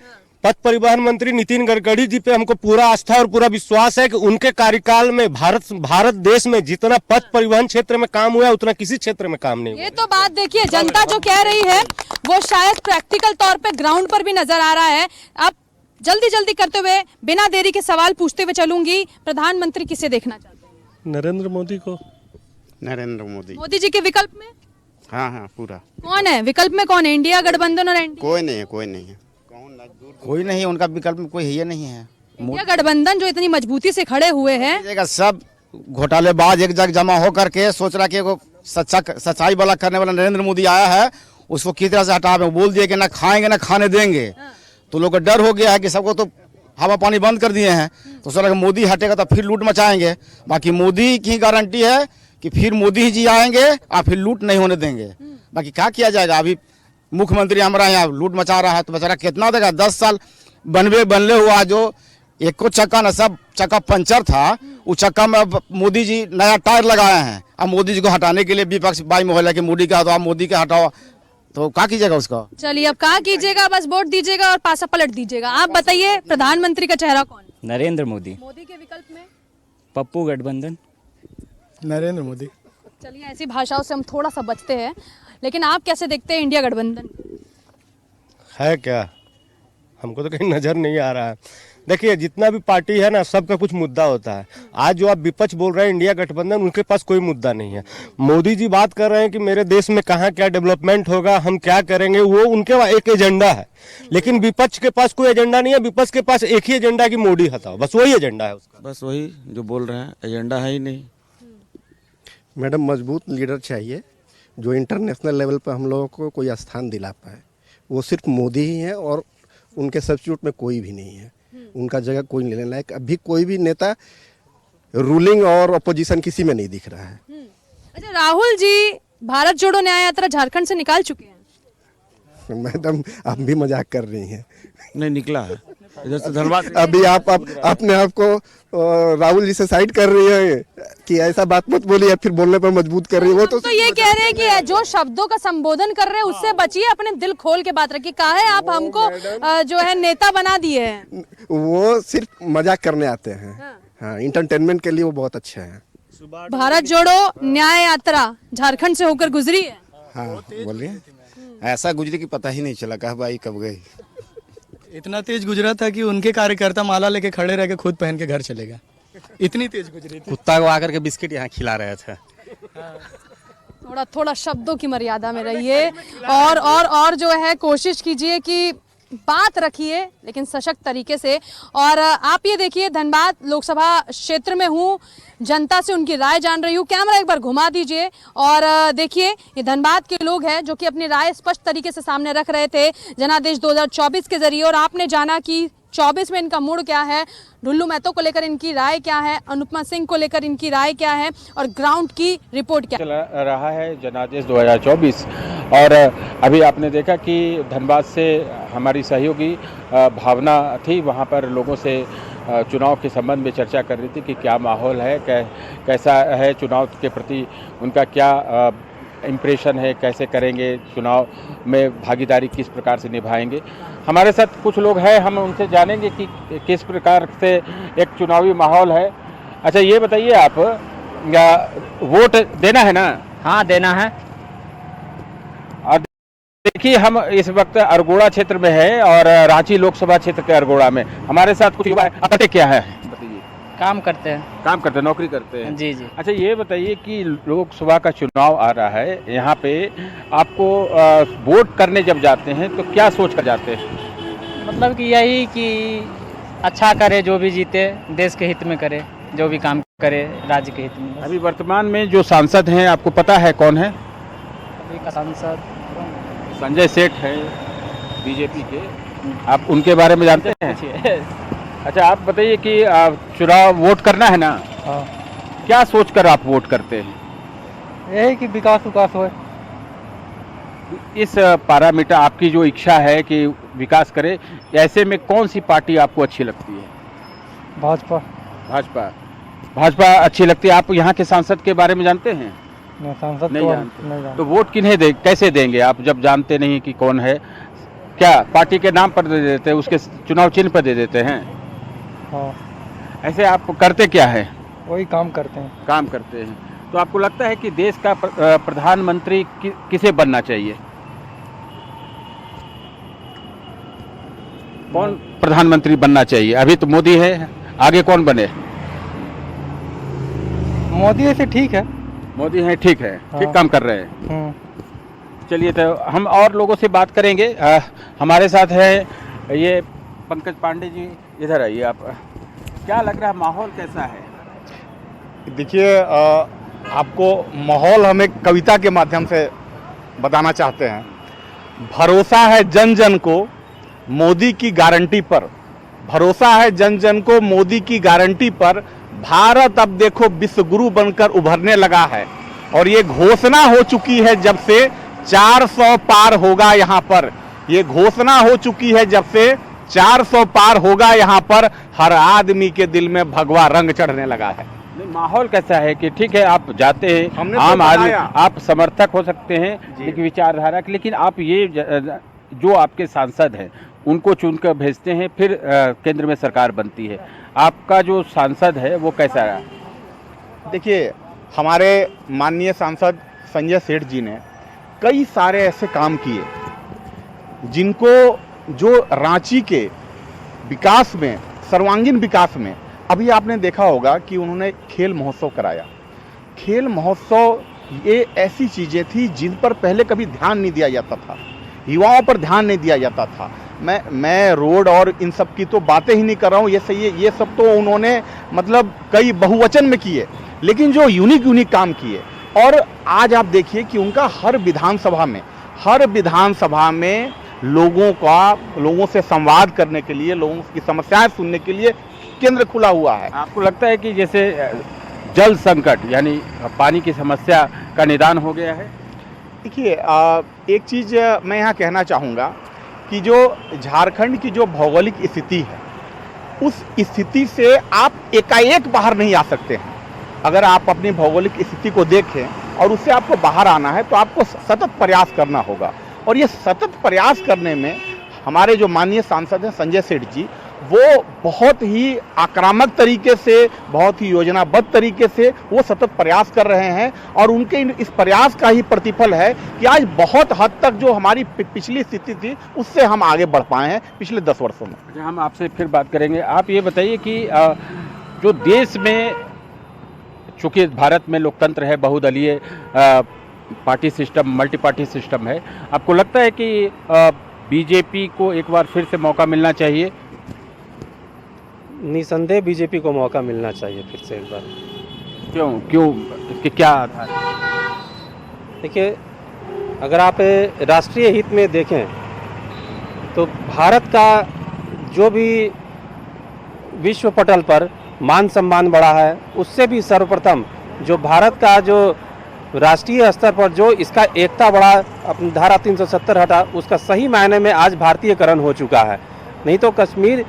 पथ परिवहन मंत्री नितिन गडकरी जी पे हमको पूरा आस्था और पूरा विश्वास है कि उनके कार्यकाल में भारत देश में जितना पथ परिवहन क्षेत्र में काम हुआ उतना किसी क्षेत्र में काम नहीं हुआ। ये तो बात देखिए, जनता जो कह रही है वो शायद प्रैक्टिकल तौर पे ग्राउंड पर भी नजर आ रहा है। अब जल्दी करते हुए बिना देरी के सवाल पूछते हुए चलूंगी। प्रधानमंत्री किसे देखना चाहते हैं? नरेंद्र मोदी को। नरेंद्र मोदी। मोदी जी के विकल्प में? हाँ, पूरा। कौन है विकल्प में? कौन है? इंडिया गठबंधन और एनडीए? कोई नहीं है। कोई नहीं, उनका विकल्प में कोई है नहीं है। इंडिया गठबंधन जो इतनी मजबूती से खड़े हुए हैं, सब घोटालेबाज एक जगह जमा होकर के सोच रहा कि वो सच्चाई वाला करने वाला नरेंद्र मोदी आया है, उसको किस तरह से हटावे। बोल दिए कि ना खाएंगे ना खाने देंगे, तो लोगों को डर हो गया है कि सबको तो हवा पानी बंद कर दिए हैं, तो सोच रहा मोदी हटेगा तो फिर लूट मचाएंगे। बाकी मोदी की गारंटी है कि फिर मोदी जी आएंगे और फिर लूट नहीं होने देंगे। बाकी क्या किया जाएगा? अभी मुख्यमंत्री हमारा यहाँ लूट मचा रहा है, तो बेचारा कितना देगा? 10 साल बनले हुआ, जो एक को चक्का न सब चक्का पंचर था, उस चक्का में अब मोदी जी नया टायर लगाए हैं। अब मोदी जी को हटाने के लिए विपक्ष बाई मोहल्ला के मोदी का हटाओ, मोदी का हटाओ, तो क्या कीजिएगा उसका? चलिए, अब क्या कीजिएगा? बस वोट दीजिएगा और पासा पलट दीजिएगा। आप बताइए, प्रधानमंत्री का चेहरा कौन? नरेंद्र मोदी। मोदी के विकल्प में? पप्पू गठबंधन। नरेंद्र मोदी। चलिए, ऐसी भाषाओं से हम थोड़ा सा बचते हैं, लेकिन आप कैसे देखते हैं इंडिया गठबंधन? है क्या, हमको तो कहीं नजर नहीं आ रहा है। देखिए जितना भी पार्टी है ना, सबका कुछ मुद्दा होता है। आज जो आप विपक्ष बोल रहे हैं इंडिया गठबंधन, उनके पास कोई मुद्दा नहीं है। मोदी जी बात कर रहे हैं कि मेरे देश में कहाँ क्या डेवलपमेंट होगा, हम क्या करेंगे, वो उनके एक एजेंडा है। लेकिन विपक्ष के पास कोई एजेंडा नहीं है। विपक्ष के पास एक ही एजेंडा है कि मोदी हटाओ, बस वही एजेंडा है उसका। बस वही जो बोल रहे हैं, एजेंडा है ही नहीं। मैडम मजबूत लीडर चाहिए जो इंटरनेशनल लेवल पर हम लोगों को कोई स्थान दिला पाए। वो सिर्फ मोदी ही हैं और उनके सब्स्टिट्यूट में कोई भी नहीं है। उनका जगह कोई नहीं लेने लायक अभी कोई भी नेता रूलिंग और अपोजिशन किसी में नहीं दिख रहा है। अच्छा, राहुल जी भारत जोड़ो न्याय यात्रा झारखंड से निकाल चुके हैं। मैडम आप भी मजाक कर रही हैं। नहीं निकला है इधर से धनबाद। अभी आप अपने आप को राहुल जी से साइड कर रही है कि ऐसा बात मत बोलिए, फिर बोलने पर मजबूत कर रही है। वो तो ये कह रहे हैं कि जो शब्दों का संबोधन कर रहे हैं उससे बचिए, अपने दिल खोल के बात रखिए। कहा है आप हमको जो है नेता बना दिए हैं। वो सिर्फ मजाक करने आते हैं। हाँ, इंटरटेनमेंट के लिए वो बहुत अच्छे हैं। भारत जोड़ो न्याय यात्रा झारखंड से होकर गुजरी है। हाँ बोलिए, ऐसा गुजरी की पता ही नहीं चला, कहा भाई कब गई। इतना तेज गुजरा था कि उनके कार्यकर्ता माला लेके खड़े रह के खुद पहन के घर चले गए। इतनी तेज गुजरी थी। कुत्ता को आकर के बिस्किट यहाँ खिला रहे थे। थोड़ा शब्दों की मर्यादा में रहिए और जो है कोशिश कीजिए कि बात रखिए लेकिन सशक्त तरीके से। और आप ये देखिए, धनबाद लोकसभा क्षेत्र में हूँ, जनता से उनकी राय जान रही हूँ। कैमरा एक बार घुमा दीजिए और देखिए ये धनबाद के लोग हैं जो कि अपनी राय स्पष्ट तरीके से सामने रख रहे थे जनादेश 2024 के जरिए। और आपने जाना कि 24 में इनका मूड क्या है, ढुल्लू महतो को लेकर इनकी राय क्या है, अनुपमा सिंह को लेकर इनकी राय क्या है और ग्राउंड की रिपोर्ट क्या चल रहा है जनादेश 2024। और अभी आपने देखा कि धनबाद से हमारी सहयोगी भावना थी, वहाँ पर लोगों से चुनाव के संबंध में चर्चा कर रही थी कि क्या माहौल है, कैसा है चुनाव के प्रति उनका, क्या इम्प्रेशन है, कैसे करेंगे चुनाव में भागीदारी, किस प्रकार से निभाएंगे। हमारे साथ कुछ लोग हैं, हम उनसे जानेंगे कि किस प्रकार से एक चुनावी माहौल है। अच्छा ये बताइए, आप वोट देना है ना? हाँ देना है। और देखिए हम इस वक्त अरगोड़ा क्षेत्र में है और रांची लोकसभा क्षेत्र के अरगोड़ा में हमारे साथ कुछ युवा हैं। आपका क्या है बताइए? काम करते हैं, नौकरी करते हैं। जी जी। अच्छा ये बताइए कि लोकसभा का चुनाव आ रहा है, यहाँ पे आपको वोट करने जब जाते हैं तो क्या सोच कर जाते हैं? मतलब कि यही कि अच्छा करे, जो भी जीते देश के हित में करे, जो भी काम करे राज्य के हित में। अभी वर्तमान में जो सांसद हैं आपको पता है कौन है? अभी का सांसद संजय सेठ है बीजेपी के, आप उनके बारे में जानते हैं? अच्छा आप बताइए कि चुनाव वोट करना है ना? हाँ। क्या सोचकर आप वोट करते हैं? यही कि विकास हो। इस पैरामीटर आपकी जो इच्छा है कि विकास करे, ऐसे में कौन सी पार्टी आपको अच्छी लगती है? भाजपा अच्छी लगती है। आप यहाँ के सांसद के बारे में जानते हैं? सांसद नहीं जानते। तो वोट किन्हें कैसे देंगे आप जब जानते नहीं कि कौन है? क्या पार्टी के नाम पर दे देते हैं, उसके चुनाव चिन्ह पर दे देते हैं? हाँ। ऐसे आप करते क्या है? वही काम करते हैं। तो आपको लगता है कि देश का प्रधानमंत्री किसे बनना चाहिए? कौन प्रधानमंत्री बनना चाहिए? अभी तो मोदी है, आगे कौन बने? मोदी ऐसे ठीक है। मोदी है, ठीक है। हाँ। ठीक काम कर रहे हैं। चलिए तो हम और लोगों से बात करेंगे। हमारे साथ है ये पंकज पांडे जी, इधर आइए आप। क्या लग रहा है, माहौल कैसा है? देखिए आपको माहौल हम एक कविता के माध्यम से बताना चाहते हैं। भरोसा है जन जन को मोदी की गारंटी पर, भरोसा है जन जन को मोदी की गारंटी पर, भारत अब देखो विश्व गुरु बनकर उभरने लगा है। और ये घोषणा हो चुकी है जब से 400 पार होगा यहाँ पर, ये घोषणा हो चुकी है जब से 400 पार होगा यहाँ पर, हर आदमी के दिल में भगवा रंग चढ़ने लगा है। माहौल कैसा है कि ठीक है आप जाते हैं, आम आदमी, आप समर्थक हो सकते हैं लेकिन विचारधारा के, लेकिन आप ये जो आपके सांसद हैं उनको चुनकर भेजते हैं, फिर केंद्र में सरकार बनती है। आपका जो सांसद है वो कैसा रहा? देखिए हमारे माननीय सांसद संजय सेठ जी ने कई सारे ऐसे काम किए जिनको जो रांची के विकास में सर्वांगीण विकास में अभी आपने देखा होगा कि उन्होंने खेल महोत्सव कराया। खेल महोत्सव ये ऐसी चीज़ें थी जिन पर पहले कभी ध्यान नहीं दिया जाता था, युवाओं पर ध्यान नहीं दिया जाता था। मैं रोड और इन सब की तो बातें ही नहीं कर रहा हूँ, ये सही है, ये सब तो उन्होंने मतलब कई बहुवचन में किए, लेकिन जो यूनिक काम किए। और आज आप देखिए कि उनका हर विधानसभा में लोगों से संवाद करने के लिए, लोगों की समस्याएं सुनने के लिए केंद्र खुला हुआ है। आपको लगता है कि जैसे जल संकट यानी पानी की समस्या का निदान हो गया है? देखिए, एक चीज़ मैं यहाँ कहना चाहूँगा कि जो झारखंड की जो भौगोलिक स्थिति है, उस स्थिति से आप एकाएक बाहर नहीं आ सकते हैं। अगर आप अपनी भौगोलिक स्थिति को देखें और उससे आपको बाहर आना है तो आपको सतत प्रयास करना होगा। और ये सतत प्रयास करने में हमारे जो माननीय सांसद हैं संजय सेठ जी, वो बहुत ही आक्रामक तरीके से, बहुत ही योजनाबद्ध तरीके से वो सतत प्रयास कर रहे हैं। और उनके इस प्रयास का ही प्रतिफल है कि आज बहुत हद तक जो हमारी पिछली स्थिति थी उससे हम आगे बढ़ पाए हैं पिछले 10 वर्षों में। अच्छा, हम आपसे फिर बात करेंगे। आप ये बताइए कि जो देश में, चूँकि भारत में लोकतंत्र है, बहुदलीय party system, multi party system है, आपको लगता है कि बीजेपी को एक बार फिर से मौका मिलना चाहिए? निसंदेह बीजेपी को मौका मिलना चाहिए फिर से एक बार। क्यों इसके क्या आधार? देखिए, अगर आप राष्ट्रीय हित में देखें तो भारत का जो भी विश्व पटल पर मान सम्मान बढ़ा है, उससे भी सर्वप्रथम जो भारत का जो राष्ट्रीय स्तर पर जो इसका एकता बढ़ा, अपनी धारा 370 हटा, उसका सही मायने में आज भारतीयकरण हो चुका है। नहीं तो कश्मीर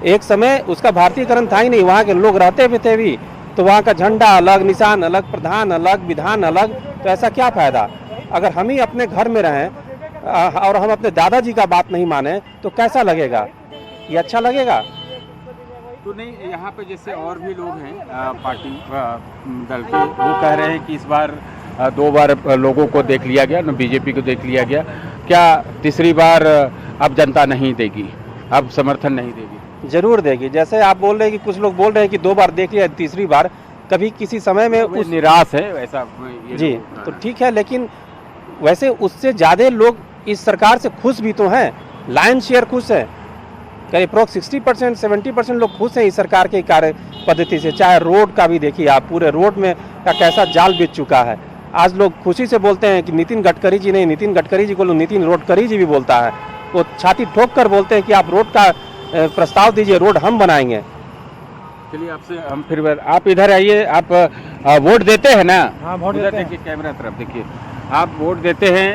एक समय उसका भारतीयकरण था ही नहीं, वहाँ के लोग रहते भी थे भी, तो वहाँ का झंडा अलग, निशान अलग, प्रधान अलग, विधान अलग, तो ऐसा क्या फ़ायदा? अगर हम ही अपने घर में रहें और हम अपने दादाजी का बात नहीं माने तो कैसा लगेगा? ये अच्छा लगेगा? तो नहीं, यहाँ पे जैसे और भी लोग हैं पार्टी दल के, वो कह रहे हैं कि इस बार 2 बार लोगों को देख लिया गया, न बीजेपी को देख लिया गया, क्या तीसरी बार अब जनता नहीं देगी, अब समर्थन नहीं देगी? जरूर देगी। जैसे आप बोल रहे हैं कि कुछ लोग बोल रहे हैं कि 2 बार देख लिया, तीसरी बार कभी किसी समय में उस निराश है वैसा जी, तो ठीक है, लेकिन वैसे उससे ज़्यादा लोग इस सरकार से खुश भी तो हैं। लायन शेयर खुश है, करीब अप्रोक्स 60% 70% लोग खुश हैं इस सरकार के कार्य पद्धति से। चाहे रोड का भी देखिए आप, पूरे रोड में का कैसा जाल बिछ चुका है। आज लोग खुशी से बोलते हैं कि नितिन गडकरी जी नहीं, नितिन गडकरी जी को लोग नितिन रोडकरी जी भी बोलता है। वो छाती ठोक कर बोलते हैं कि आप रोड का प्रस्ताव दीजिए, रोड हम बनाएंगे। चलिए आपसे हम फिर, आप इधर आइए, आप वोट देते हैं ना? हाँ, वोट देते हैं। देखिए कैमरा तरफ देखिए, आप वोट देते हैं।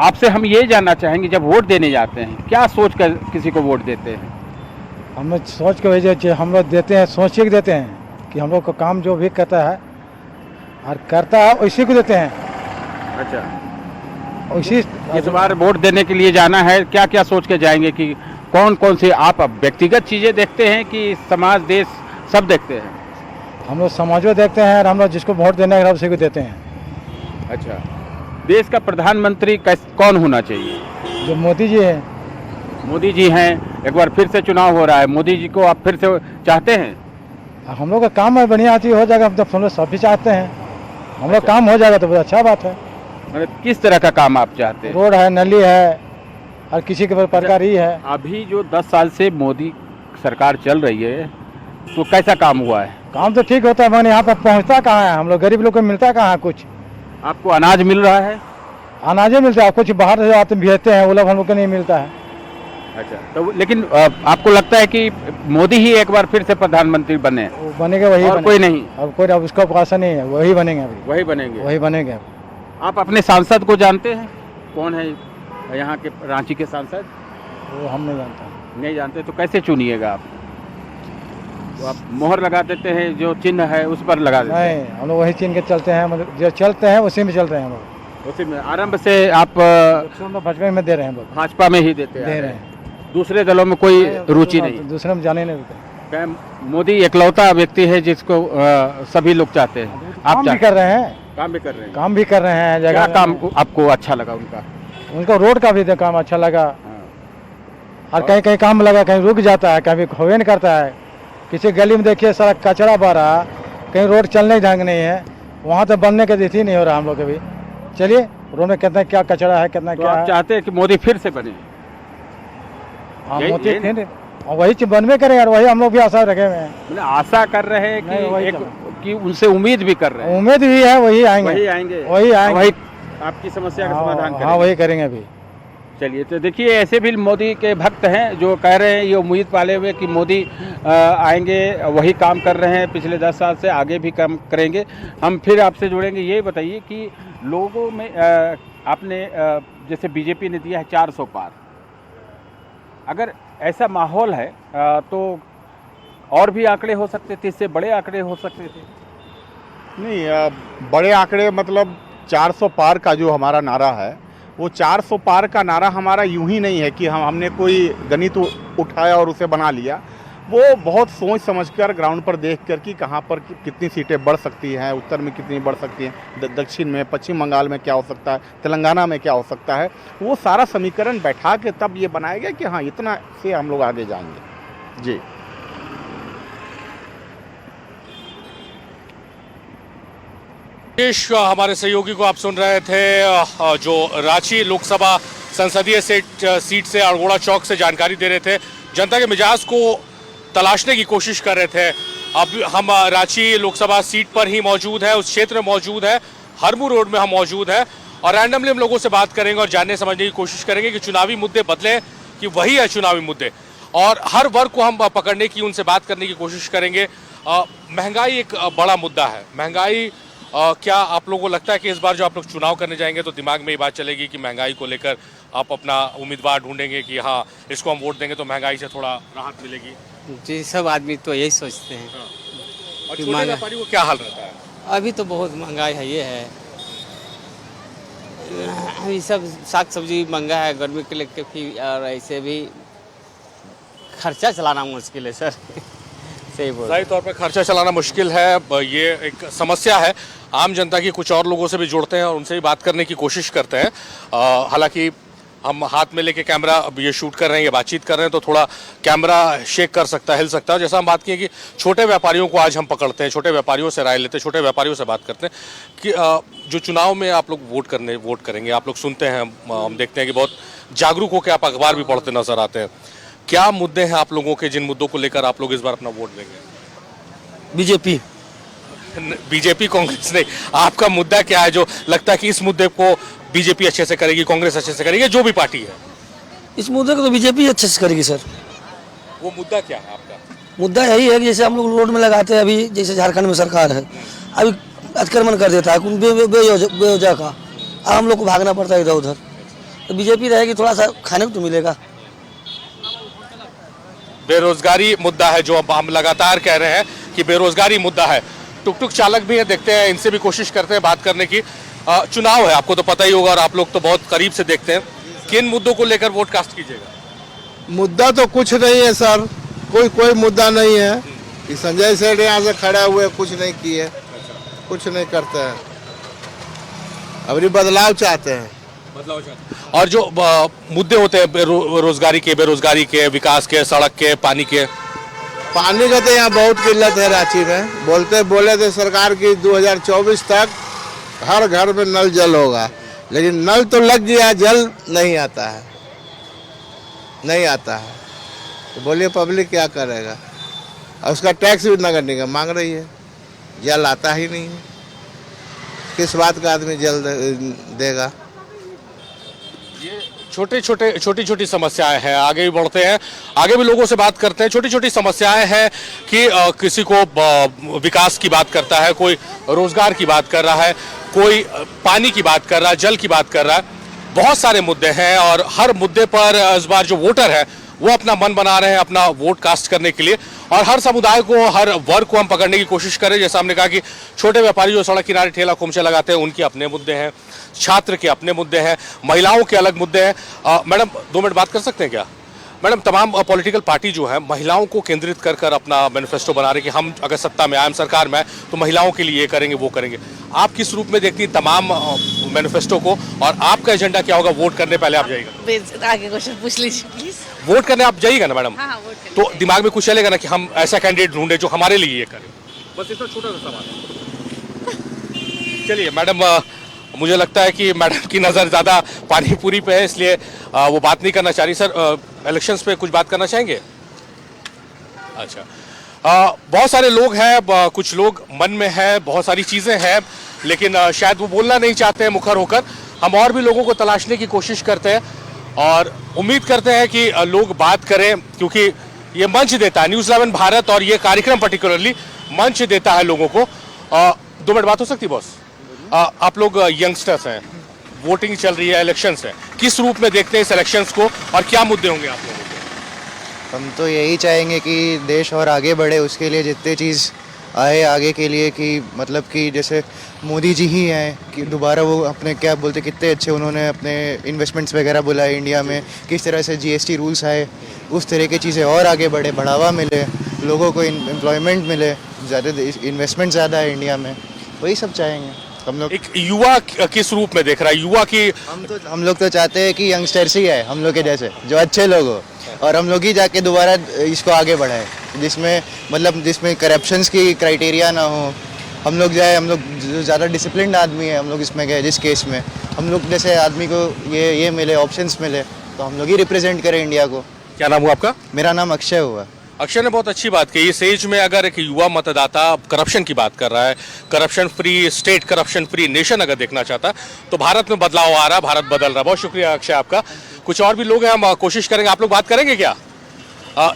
आपसे हम ये जानना चाहेंगे, जब वोट देने जाते हैं क्या सोच कर किसी को वोट देते हैं? हम लोग सोच के वजह हम लोग देते हैं, सोच के देते हैं कि हम लोग का काम जो भी करता है और करता है उसी को देते हैं। अच्छा, उसी इस बार वोट देने के लिए जाना है, क्या क्या सोच के जाएंगे कि कौन कौन से आप व्यक्तिगत चीज़ें देखते हैं कि समाज देश सब देखते हैं? हम लोग समाजों देखते हैं और हम लोग जिसको वोट देना है उसी को देते हैं। अच्छा, देश का प्रधानमंत्री कौन होना चाहिए? जो मोदी जी हैं। मोदी जी हैं, एक बार फिर से चुनाव हो रहा है, मोदी जी को आप फिर से चाहते हैं? हम लोग का काम है बढ़िया हो जाएगा, जब हम लोग सब भी चाहते हैं, हम लोग काम हो जाएगा तो बहुत अच्छा बात है। मतलब किस तरह का काम आप चाहते हैं? रोड है, नली है, और किसी के प्रकार ही है। अभी जो 10 साल से मोदी सरकार चल रही है तो कैसा काम हुआ है? काम तो ठीक होता है, मगर यहाँ पर पहुँचता कहाँ है? हम लोग गरीब लोग को मिलता कहाँ है कुछ? आपको अनाज मिल रहा है? अनाज मिलता है, कुछ बाहर से आते भेजते हैं, वो लोग हम लोग को नहीं मिलता है। अच्छा, तो लेकिन आपको लगता है कि मोदी ही एक बार फिर से प्रधानमंत्री बने? बनेंगे वही, और कोई नहीं? अब कोई अब उसका आशा नहीं है, वही बनेंगे अभी। वही बनेंगे? वही बनेंगे। आप अपने सांसद को जानते हैं? कौन है यहाँ के रांची के सांसद? वो हम नहीं जानते। नहीं जानते तो कैसे चुनिएगा आप? तो आप मोहर लगा देते हैं, जो चिन्ह है उस पर लगा देते हैं? नहीं, हम लोग वही चिन्ह के चलते हैं, मतलब जो चलते हैं उसी में चलते हैं हम लोग। उसी में आरंभ से आप भाजपा में दे रहे हैं? भाजपा में ही देते दे रहे हैं, दूसरे दलों में कोई रुचि नहीं? दूसरे में जाने नहीं देते। मोदी एकलौता व्यक्ति है जिसको सभी लोग चाहते हैं। आप काम भी कर रहे हैं, काम भी कर रहे हैं? काम भी कर रहे हैं। क्या काम आपको अच्छा लगा उनका? उनका रोड का भी काम अच्छा लगा, और कहीं कहीं काम लगा, कहीं रुक जाता है, कभी होवे नहीं करता है। किसी गली में देखिए सड़क कचरा भरा, कहीं रोड चलने ढंग नहीं है, वहाँ तो बनने के देती नहीं हो रहा हम लोग अभी। चलिए रोड में कितना क्या कचरा है, कितना तो क्या आप है। चाहते हैं कि मोदी फिर से बने? हाँ यही- मोदी यही- फिर वही चीज बनवे करें यार, वही हम लोग भी आशा रखे हुए हैं। मतलब आशा कर रहे हैं नहीं, वही कि उनसे उम्मीद भी कर रहे हैं। उम्मीद भी है वही आएंगे, वही आएंगे, वही आएंगे, वही आपकी समस्या का समाधान करेंगे। हाँ वही करेंगे अभी। चलिए, तो देखिए ऐसे भी मोदी के भक्त हैं जो कह रहे हैं, ये उम्मीद पाले हुए कि मोदी आएंगे, वही काम कर रहे हैं पिछले 10 साल से, आगे भी काम करेंगे। हम फिर आपसे जुड़ेंगे। ये बताइए कि लोगों में आपने जैसे बीजेपी ने दिया है 400 पार, अगर ऐसा माहौल है तो और भी आंकड़े हो सकते थे, इससे बड़े आंकड़े हो सकते थे? नहीं, बड़े आंकड़े मतलब 400 पार का जो हमारा नारा है, वो 400 पार का नारा हमारा यूं ही नहीं है कि हमने कोई गणित उठाया और उसे बना लिया। वो बहुत सोच समझकर ग्राउंड पर देख कर कि कहाँ पर कितनी सीटें बढ़ सकती हैं, उत्तर में कितनी बढ़ सकती हैं, दक्षिण में, पश्चिम बंगाल में क्या हो सकता है, तेलंगाना में क्या हो सकता है, वो सारा समीकरण बैठा के तब ये बनाया गया कि हाँ इतना से हम लोग आगे जाएंगे। जी हमारे सहयोगी को आप सुन रहे थे जो रांची लोकसभा संसदीय सीट से अड़गोड़ा चौक से जानकारी दे रहे थे, जनता के मिजाज को तलाशने की कोशिश कर रहे थे। अब हम रांची लोकसभा सीट पर ही मौजूद है, उस क्षेत्र में मौजूद है, हरमू रोड में हम मौजूद है और रैंडमली हम लोगों से बात करेंगे और जानने समझने की कोशिश करेंगे कि चुनावी मुद्दे बदले कि वही है चुनावी मुद्दे, और हर वर्ग को हम पकड़ने की, उनसे बात करने की कोशिश करेंगे। महंगाई एक बड़ा मुद्दा है। महंगाई क्या आप लोगों को लगता है कि इस बार जो आप लोग चुनाव करने जाएंगे तो दिमाग में ये बात चलेगी कि महंगाई को लेकर आप अपना उम्मीदवार ढूंढेंगे कि हाँ इसको हम वोट देंगे तो महंगाई से थोड़ा राहत मिलेगी? जी, सब आदमी तो यही सोचते हैं। और छोटे व्यापारी को क्या हाल रहता है? अभी तो बहुत महंगाई है, ये है अभी सब साग सब्जी महंगा है, गर्मी के लेकर भी, और ऐसे भी खर्चा चलाना मुश्किल है सर। सही तौर पर खर्चा चलाना मुश्किल है, ये एक समस्या है। आम जनता की कुछ और लोगों से भी जुड़ते हैं और उनसे भी बात करने की कोशिश करते हैं। हालांकि हम हाथ में लेके कैमरा अब ये शूट कर रहे हैं, ये बातचीत कर रहे हैं तो थोड़ा कैमरा शेक कर सकता है, हिल सकता है। जैसा हम बात किए कि छोटे व्यापारियों को आज हम पकड़ते हैं, छोटे व्यापारियों से राय लेते हैं, छोटे व्यापारियों से बात करते हैं कि जो चुनाव में आप लोग वोट करेंगे, आप लोग सुनते हैं, हम देखते हैं कि बहुत जागरूक होकर आप अखबार भी पढ़ते नजर आते हैं। क्या मुद्दे हैं आप लोगों के जिन मुद्दों को लेकर आप लोग इस बार अपना वोट देंगे? बीजेपी कांग्रेस नहीं, आपका मुद्दा क्या है जो लगता है कि इस मुद्दे को बीजेपी अच्छे से करेगी, कांग्रेस अच्छे से करेगी, जो भी पार्टी है? इस मुद्दे को तो बीजेपी अच्छे से करेगी सर। वो मुद्दा क्या है आपका? मुद्दा यही है कि जैसे हम लोग रोड में लगाते हैं, अभी जैसे झारखंड में सरकार है, अभी अतिक्रमण कर देता है बेवजह का, अब हम लोग को भागना पड़ता है इधर उधर। तो बीजेपी रहेगी, थोड़ा सा खाने को तो मिलेगा। बेरोजगारी मुद्दा है, जो अब हम लगातार कह रहे हैं कि बेरोजगारी मुद्दा है। टुक टुक चालक भी है, देखते हैं, इनसे भी कोशिश करते हैं बात करने की। चुनाव है, आपको तो पता ही होगा और आप लोग तो बहुत करीब से देखते हैं, किन मुद्दों को लेकर वोट कास्ट कीजिएगा? मुद्दा तो कुछ नहीं है सर, कोई मुद्दा नहीं है कि संजय सेठ यहाँ से खड़े हुए कुछ नहीं किए, कुछ नहीं करते हैं, अभी बदलाव चाहते हैं। बदलाव चाहते हैं। और जो मुद्दे होते हैं रोजगारी के, बेरोजगारी के, विकास के, सड़क के, पानी के? पानी का तो यहाँ बहुत किल्लत है रांची में। बोले थे सरकार की 2024 तक हर घर में नल जल होगा, लेकिन नल तो लग गया, जल नहीं आता है, नहीं आता है। तो बोलिए पब्लिक क्या करेगा? और उसका टैक्स भी नगर निगम मांग रही है, जल आता ही नहीं है, किस बात का आदमी जल देगा? छोटी छोटी समस्याएं हैं। आगे भी बढ़ते हैं, आगे भी लोगों से बात करते हैं। छोटी छोटी समस्याएं हैं कि किसी को विकास की बात करता है, कोई रोजगार की बात कर रहा है, कोई पानी की बात कर रहा है, जल की बात कर रहा है। बहुत सारे मुद्दे हैं और हर मुद्दे पर इस बार जो वोटर है वो अपना मन बना रहे हैं अपना वोट कास्ट करने के लिए, और हर समुदाय को, हर वर्ग को हम पकड़ने की कोशिश करें। जैसा हमने कहा कि छोटे व्यापारी जो सड़क किनारे ठेला खोमचे लगाते हैं, उनके अपने मुद्दे हैं, छात्र के अपने मुद्दे हैं, महिलाओं के अलग मुद्दे हैं। मैडम 2 मिनट बात कर सकते हैं क्या? मैडम, तमाम पॉलिटिकल पार्टी जो है महिलाओं को केंद्रित कर अपना मैनिफेस्टो बना रहे कि हम अगर सत्ता में आए, हम सरकार में आए तो महिलाओं के लिए ये करेंगे, वो करेंगे। आप किस रूप में देखती हैं तमाम मैनिफेस्टो को, और आपका एजेंडा क्या होगा वोट करने पहले आप जाइएगा? आगे क्वेश्चन पूछ लीजिए प्लीज। वोट करने आप जाइएगा ना मैडम? हाँ, वोट करने तो दिमाग में कुछ चलेगा ना कि हम ऐसा कैंडिडेट ढूंढे जो हमारे लिए ये करे। बस इतना छोटा सा सवाल है। चलिए मैडम, मुझे लगता है कि मैडम की नज़र ज़्यादा पानी पूरी पे है, इसलिए वो बात नहीं करना चाह रही। सर, इलेक्शंस पे कुछ बात करना चाहेंगे? अच्छा, बहुत सारे लोग हैं, कुछ लोग मन में है, बहुत सारी चीज़ें हैं, लेकिन शायद वो बोलना नहीं चाहते हैं मुखर होकर। हम और भी लोगों को तलाशने की कोशिश करते हैं और उम्मीद करते हैं कि लोग बात करें, क्योंकि ये मंच देता है, न्यूज़ 11 भारत और ये कार्यक्रम पर्टिकुलरली मंच देता है लोगों को। 2 मिनट बात हो सकती है बॉस? आप लोग यंगस्टर्स हैं, वोटिंग चल रही है, इलेक्शंस है, किस रूप में देखते हैं इस इलेक्शंस को और क्या मुद्दे होंगे आप लोगों के? हम तो यही चाहेंगे कि देश और आगे बढ़े, उसके लिए जितने चीज़ आए आगे के लिए, कि मतलब कि जैसे मोदी जी ही हैं कि दोबारा वो अपने क्या बोलते कितने अच्छे उन्होंने अपने इन्वेस्टमेंट्स वगैरह बुलाए इंडिया में, किस तरह से GST रूल्स आए, उस तरह की चीज़ें और आगे बढ़े, बढ़ावा मिले, लोगों को एम्प्लॉयमेंट मिले, ज़्यादा इन्वेस्टमेंट ज़्यादा है इंडिया में, वही सब चाहेंगे हम लोग। एक युवा किस रूप में देख रहा है? युवा की हम लोग तो चाहते हैं कि यंगस्टर्स ही आए हम लोग के जैसे, जो अच्छे लोग हो, और हम लोग ही जाके दोबारा इसको आगे बढ़ाएं, जिसमें मतलब जिसमें करप्शंस की क्राइटेरिया ना हो, हम लोग जाए, हम लोग जो ज़्यादा डिसिप्लिन्ड आदमी है हम लोग इसमें गए, जिस केस में हम लोग जैसे आदमी को ये मिले, ऑप्शंस मिले, तो हम लोग ही रिप्रेजेंट करें इंडिया को। क्या नाम हुआ आपका? मेरा नाम अक्षय हुआ। अक्षय ने बहुत अच्छी बात कही। इस एज में अगर एक युवा मतदाता करप्शन की बात कर रहा है, corruption free state, corruption free nation अगर देखना चाहता है, तो भारत में बदलाव आ रहा है, भारत बदल रहा है। बहुत शुक्रिया अक्षय आपका। कुछ और भी लोग हैं, हम कोशिश करेंगे। आप लोग बात करेंगे क्या?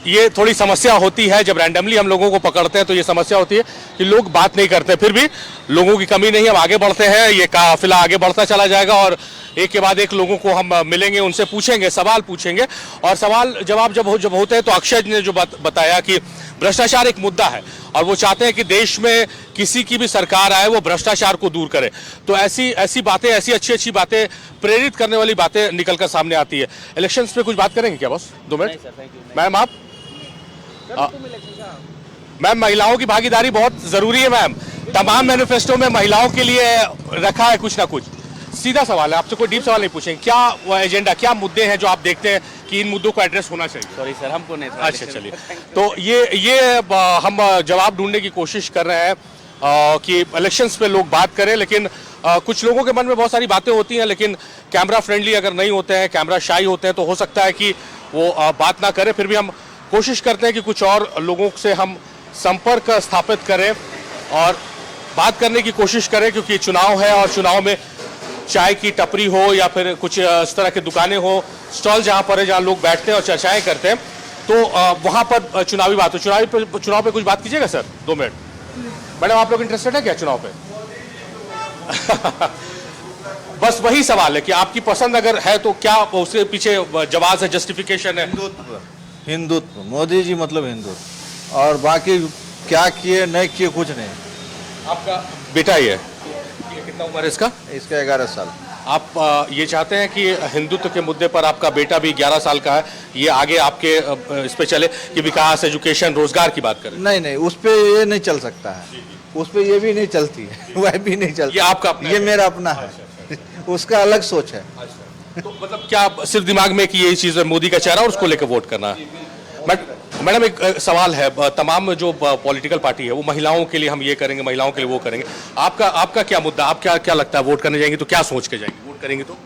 ये थोड़ी समस्या होती है जब रैंडमली हम लोगों को पकड़ते हैं, तो ये समस्या होती है कि लोग बात नहीं करते। फिर भी लोगों की कमी नहीं है, हम आगे बढ़ते हैं, ये काफिला आगे बढ़ता चला जाएगा और एक के बाद एक लोगों को हम मिलेंगे, उनसे पूछेंगे, सवाल पूछेंगे। और सवाल जवाब जब होते हैं तो अक्षय ने जो बताया कि भ्रष्टाचार एक मुद्दा है और वो चाहते हैं कि देश में किसी की भी सरकार आए वो भ्रष्टाचार को दूर करे। तो ऐसी बातें, ऐसी अच्छी बातें, प्रेरित करने वाली बातें निकलकर सामने आती है। इलेक्शंस पे कुछ बात करेंगे क्या बॉस? 2 मिनट। मैम आप? मैम, महिलाओं की भागीदारी बहुत जरूरी है मैम। तमाम मैनिफेस्टो में महिलाओं के लिए रखा है कुछ ना कुछ। सीधा सवाल है, आपसे कोई डीप सवाल नहीं पूछेंगे। क्या एजेंडा, क्या मुद्दे हैं जो आप देखते हैं कि इन मुद्दों को एड्रेस होना चाहिए? सॉरी सर, हमको नहीं। अच्छा चलिए, तो ये हम जवाब ढूंढने की कोशिश कर रहे हैं कि इलेक्शंस पे लोग बात करें, लेकिन कुछ लोगों के मन में बहुत सारी बातें होती हैं, लेकिन कैमरा फ्रेंडली अगर नहीं होते हैं, कैमरा शाई होते हैं, तो हो सकता है कि वो बात ना करें। फिर भी हम कोशिश करते हैं कि कुछ और लोगों से हम संपर्क स्थापित करें और बात करने की कोशिश करें, क्योंकि चुनाव है और चुनाव में चाय की टपरी हो या फिर कुछ इस तरह की दुकानें हो, स्टॉल जहां पर है, जहां लोग बैठते हैं और चर्चाएं करते हैं, तो वहां पर चुनावी बात हो। चुनाव पे कुछ बात कीजिएगा सर? 2 मिनट। मैडम, आप लोग इंटरेस्टेड है क्या चुनाव पे? बस वही सवाल है कि आपकी पसंद अगर है तो क्या उसके पीछे जवाब है, जस्टिफिकेशन है? हिंदुत्व, मोदी जी मतलब हिंदुत्व, और बाकी क्या किए नहीं किए कुछ नहीं। आपका बेटा ही है, कितना उम्र है इसका? इसका 11 साल। आप ये चाहते हैं कि हिंदुत्व के मुद्दे पर आपका बेटा भी 11 साल का है, ये आगे आपके इस पे चले कि विकास, एजुकेशन, रोजगार की बात करें? नहीं, उस पे ये नहीं चल सकता है, उस पे ये भी नहीं चलती है, वह भी नहीं चलती। ये आपका अपना? ये मेरा अपना है, उसका अलग सोच है। तो मतलब क्या सिर्फ दिमाग में कि यही चीज है, मोदी का चेहरा और उसको लेकर वोट करना है? मैडम, एक सवाल है, तमाम जो पॉलिटिकल पार्टी है वो महिलाओं के लिए हम ये करेंगे, महिलाओं के लिए वो करेंगे, आपका क्या मुद्दा, आप क्या लगता है वोट करने जाएंगे तो क्या सोच के जाएंगे? वोट करेंगे तो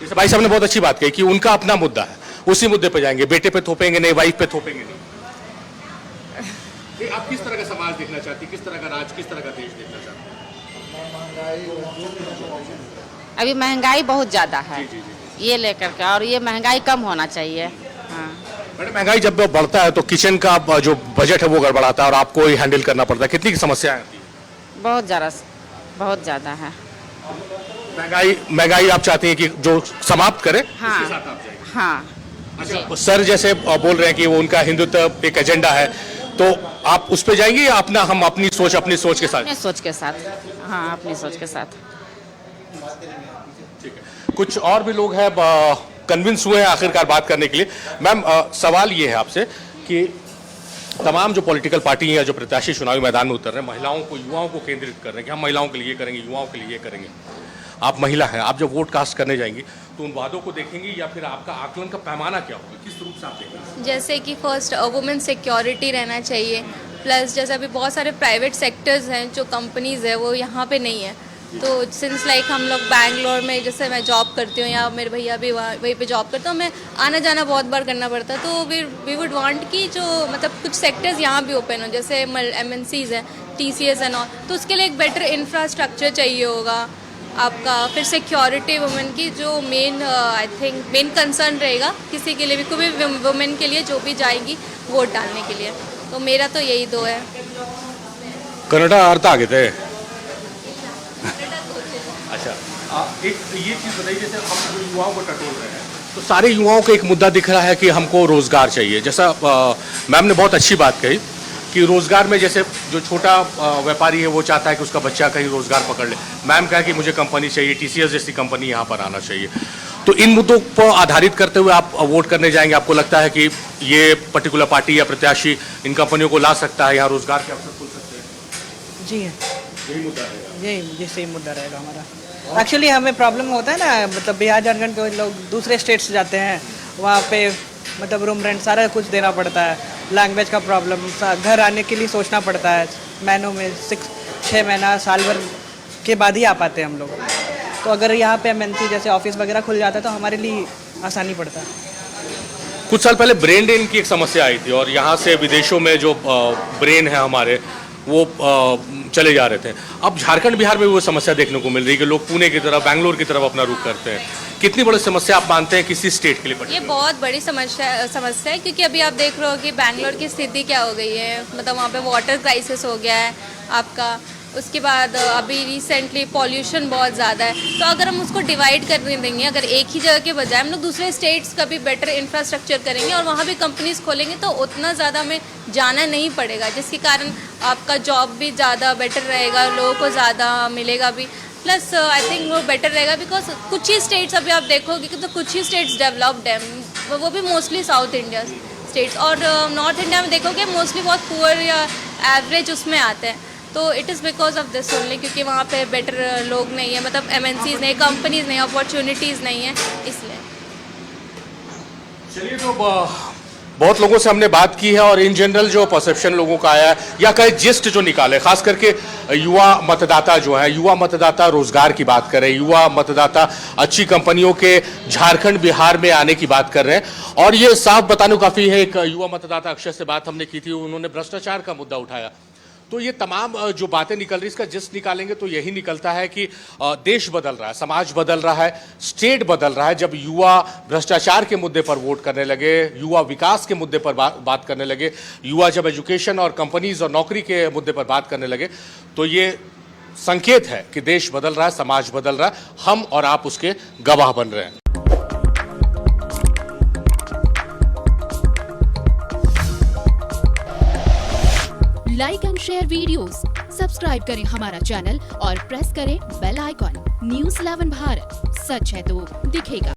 जैसे भाई साहब ने बहुत अच्छी बात कही कि उनका अपना मुद्दा है, उसी मुद्दे पे जाएंगे, बेटे पे थोपेंगे नहीं, वाइफ पे थोपेंगे नहीं। आप किस तरह का समाज देखना चाहती, किस तरह का राज, किस तरह का देश देखना चाहती? अभी महंगाई बहुत ज़्यादा है, ये लेकर के, और ये महंगाई कम होना चाहिए। हाँ। मैडम, महंगाई जब बढ़ता है तो किचन का जो बजट है वो गड़बड़ाता है और आपको ही हैंडल करना पड़ता है। कितनी की समस्या है? बहुत ज़्यादा है महंगाई आप चाहती हैं कि जो समाप्त करे? हाँ, उसके साथ आप जाएंगे? हाँ। अच्छा, सर जैसे बोल रहे हैं कि वो उनका हिंदुत्व एक एजेंडा है, तो आप उस पे जाएंगे या अपनी सोच के साथ? अपनी सोच के साथ, हाँ, अपनी सोच के साथ। ठीक है, कुछ और भी लोग हैं कन्विंस हुए हैं आखिरकार बात करने के लिए। मैम, सवाल ये है आपसे कि तमाम जो पॉलिटिकल पार्टी हैं, जो प्रत्याशी चुनावी मैदान में उतर रहे हैं, महिलाओं को, युवाओं को केंद्रित कर रहे हैं कि हम महिलाओं के लिए करेंगे, युवाओं के लिए करेंगे। आप महिला हैं, आप जब वोट कास्ट करने जाएंगी तो उन वादों को देखेंगी या फिर आपका आकलन का पैमाना क्या होगा, किस रूप से आप देखेंगे? जैसे कि फर्स्ट वुमेन सिक्योरिटी रहना चाहिए, प्लस जैसे अभी बहुत सारे प्राइवेट सेक्टर्स हैं जो कंपनीज़ है वो यहाँ पे नहीं है। तो सिंस लाइक हम लोग बैंगलोर में, जैसे मैं जॉब करती हूँ या मेरे भैया भी वहीं पे जॉब करते हैं, हमें आना जाना बहुत बार करना पड़ता है। तो वी वुड वांट कि जो मतलब कुछ सेक्टर्स यहाँ भी ओपन हो, जैसे MNCs हैं, TCS एंड ऑल, तो उसके लिए एक बेटर इंफ्रास्ट्रक्चर चाहिए होगा आपका। फिर सिक्योरिटी वुमेन की जो main I think main concern रहेगा किसी के लिए भी, कोई भी वुमेन के लिए जो भी जाएगी वोट डालने के लिए। तो मेरा तो यही दो है। कनाडा अर्थ आगे थे। अच्छा, एक ये चीज़ बताइए, जैसे हम जो युवाओं को टटोल रहे हैं तो सारे युवाओं को एक मुद्दा दिख रहा है कि हमको रोज़गार चाहिए। जैसा मैम ने बहुत अच्छी बात कही कि रोज़गार में जैसे जो छोटा व्यापारी है वो चाहता है कि उसका बच्चा कहीं रोज़गार पकड़ ले, मैम कहा कि मुझे कंपनी चाहिए, TCS जैसी कंपनी यहाँ पर आना चाहिए। तो इन मुद्दों पर आधारित करते हुए आप वोट करने जाएंगे, आपको लगता है कि ये पर्टिकुलर पार्टी या प्रत्याशी इन कंपनियों को ला सकता है, यहाँ रोज़गार के अवसर खुल सकते हैं? जी यही मुद्दा रहेगा। यही सही मुद्दा रहेगा हमारा। एक्चुअली हमें प्रॉब्लम होता है ना, मतलब बिहार झारखंड के लोग दूसरे स्टेट से जाते हैं, वहाँ पे मतलब रूम रेंट सारा कुछ देना पड़ता है, लैंग्वेज का प्रॉब्लम, घर आने के लिए सोचना पड़ता है, महीनों में 6 महीना साल भर के बाद ही आ पाते हैं हम लोग। तो अगर यहाँ पे MNC जैसे ऑफिस वगैरह खुल जाता है तो हमारे लिए आसानी पड़ता है। कुछ साल पहले ब्रेन ड्रेन की एक समस्या आई थी और यहाँ से विदेशों में जो ब्रेन है हमारे वो चले जा रहे थे। अब झारखंड बिहार में वो समस्या देखने को मिल रही है कि लोग पुणे की तरफ, बैंगलोर की तरफ अपना रुख करते हैं। कितनी बड़ी समस्या आप मानते हैं किसी स्टेट के लिए? ये बहुत बड़ी समस्या है, क्योंकि अभी आप देख रहे हो कि बैंगलोर की स्थिति क्या हो गई है, मतलब वहाँ पे वाटर क्राइसिस हो गया है आपका। उसके बाद अभी रिसेंटली पॉल्यूशन बहुत ज़्यादा है। तो अगर हम उसको डिवाइड करने देंगे, अगर एक ही जगह के बजाय हम लोग दूसरे स्टेट्स का भी बेटर इंफ्रास्ट्रक्चर करेंगे और वहाँ भी कंपनीज खोलेंगे तो उतना ज़्यादा हमें जाना नहीं पड़ेगा, जिसके कारण आपका जॉब भी ज़्यादा बेटर रहेगा, लोगों को ज़्यादा मिलेगा भी। प्लस आई थिंक वो बेटर रहेगा बिकॉज कुछ ही स्टेट्स अभी आप देखोगे कि तो कुछ ही स्टेट्स डेवलप्ड हैं, वो भी मोस्टली साउथ इंडिया स्टेट्स, और नॉर्थ इंडिया में देखोगे मोस्टली बहुत पुअर या एवरेज उसमें आते हैं। तो it is because of this only, क्योंकि वहाँ पे बेटर लोग नहीं है, मतलब MNCs नहीं, कंपनीज नहीं, अपॉर्चुनिटीज़ नहीं है, इसलिए। चलिए, तो बहुत लोगों से हमने बात की है और इन जनरल जो परसेप्शन लोगों का आया है या कहे जिस्ट जो निकाले, खास करके युवा मतदाता जो है, युवा मतदाता रोजगार की बात कर रहे हैं, युवा मतदाता अच्छी कंपनियों के झारखंड बिहार में आने की बात कर रहे हैं। और ये साफ बताने काफ़ी है, एक युवा मतदाता अक्षय से बात हमने की थी, उन्होंने भ्रष्टाचार का मुद्दा उठाया। तो ये तमाम जो बातें निकल रही, इसका जिस निकालेंगे तो यही निकलता है कि देश बदल रहा है, समाज बदल रहा है, स्टेट बदल रहा है। जब युवा भ्रष्टाचार के मुद्दे पर वोट करने लगे, युवा विकास के मुद्दे पर बात करने लगे, युवा जब एजुकेशन और कंपनीज और नौकरी के मुद्दे पर बात करने लगे, तो ये संकेत है कि देश बदल रहा है, समाज बदल रहा है, हम और आप उसके गवाह बन रहे हैं। Like and share videos, subscribe करें हमारा चैनल और प्रेस करें बेल आइकॉन। News 11 भारत, सच है तो दिखेगा।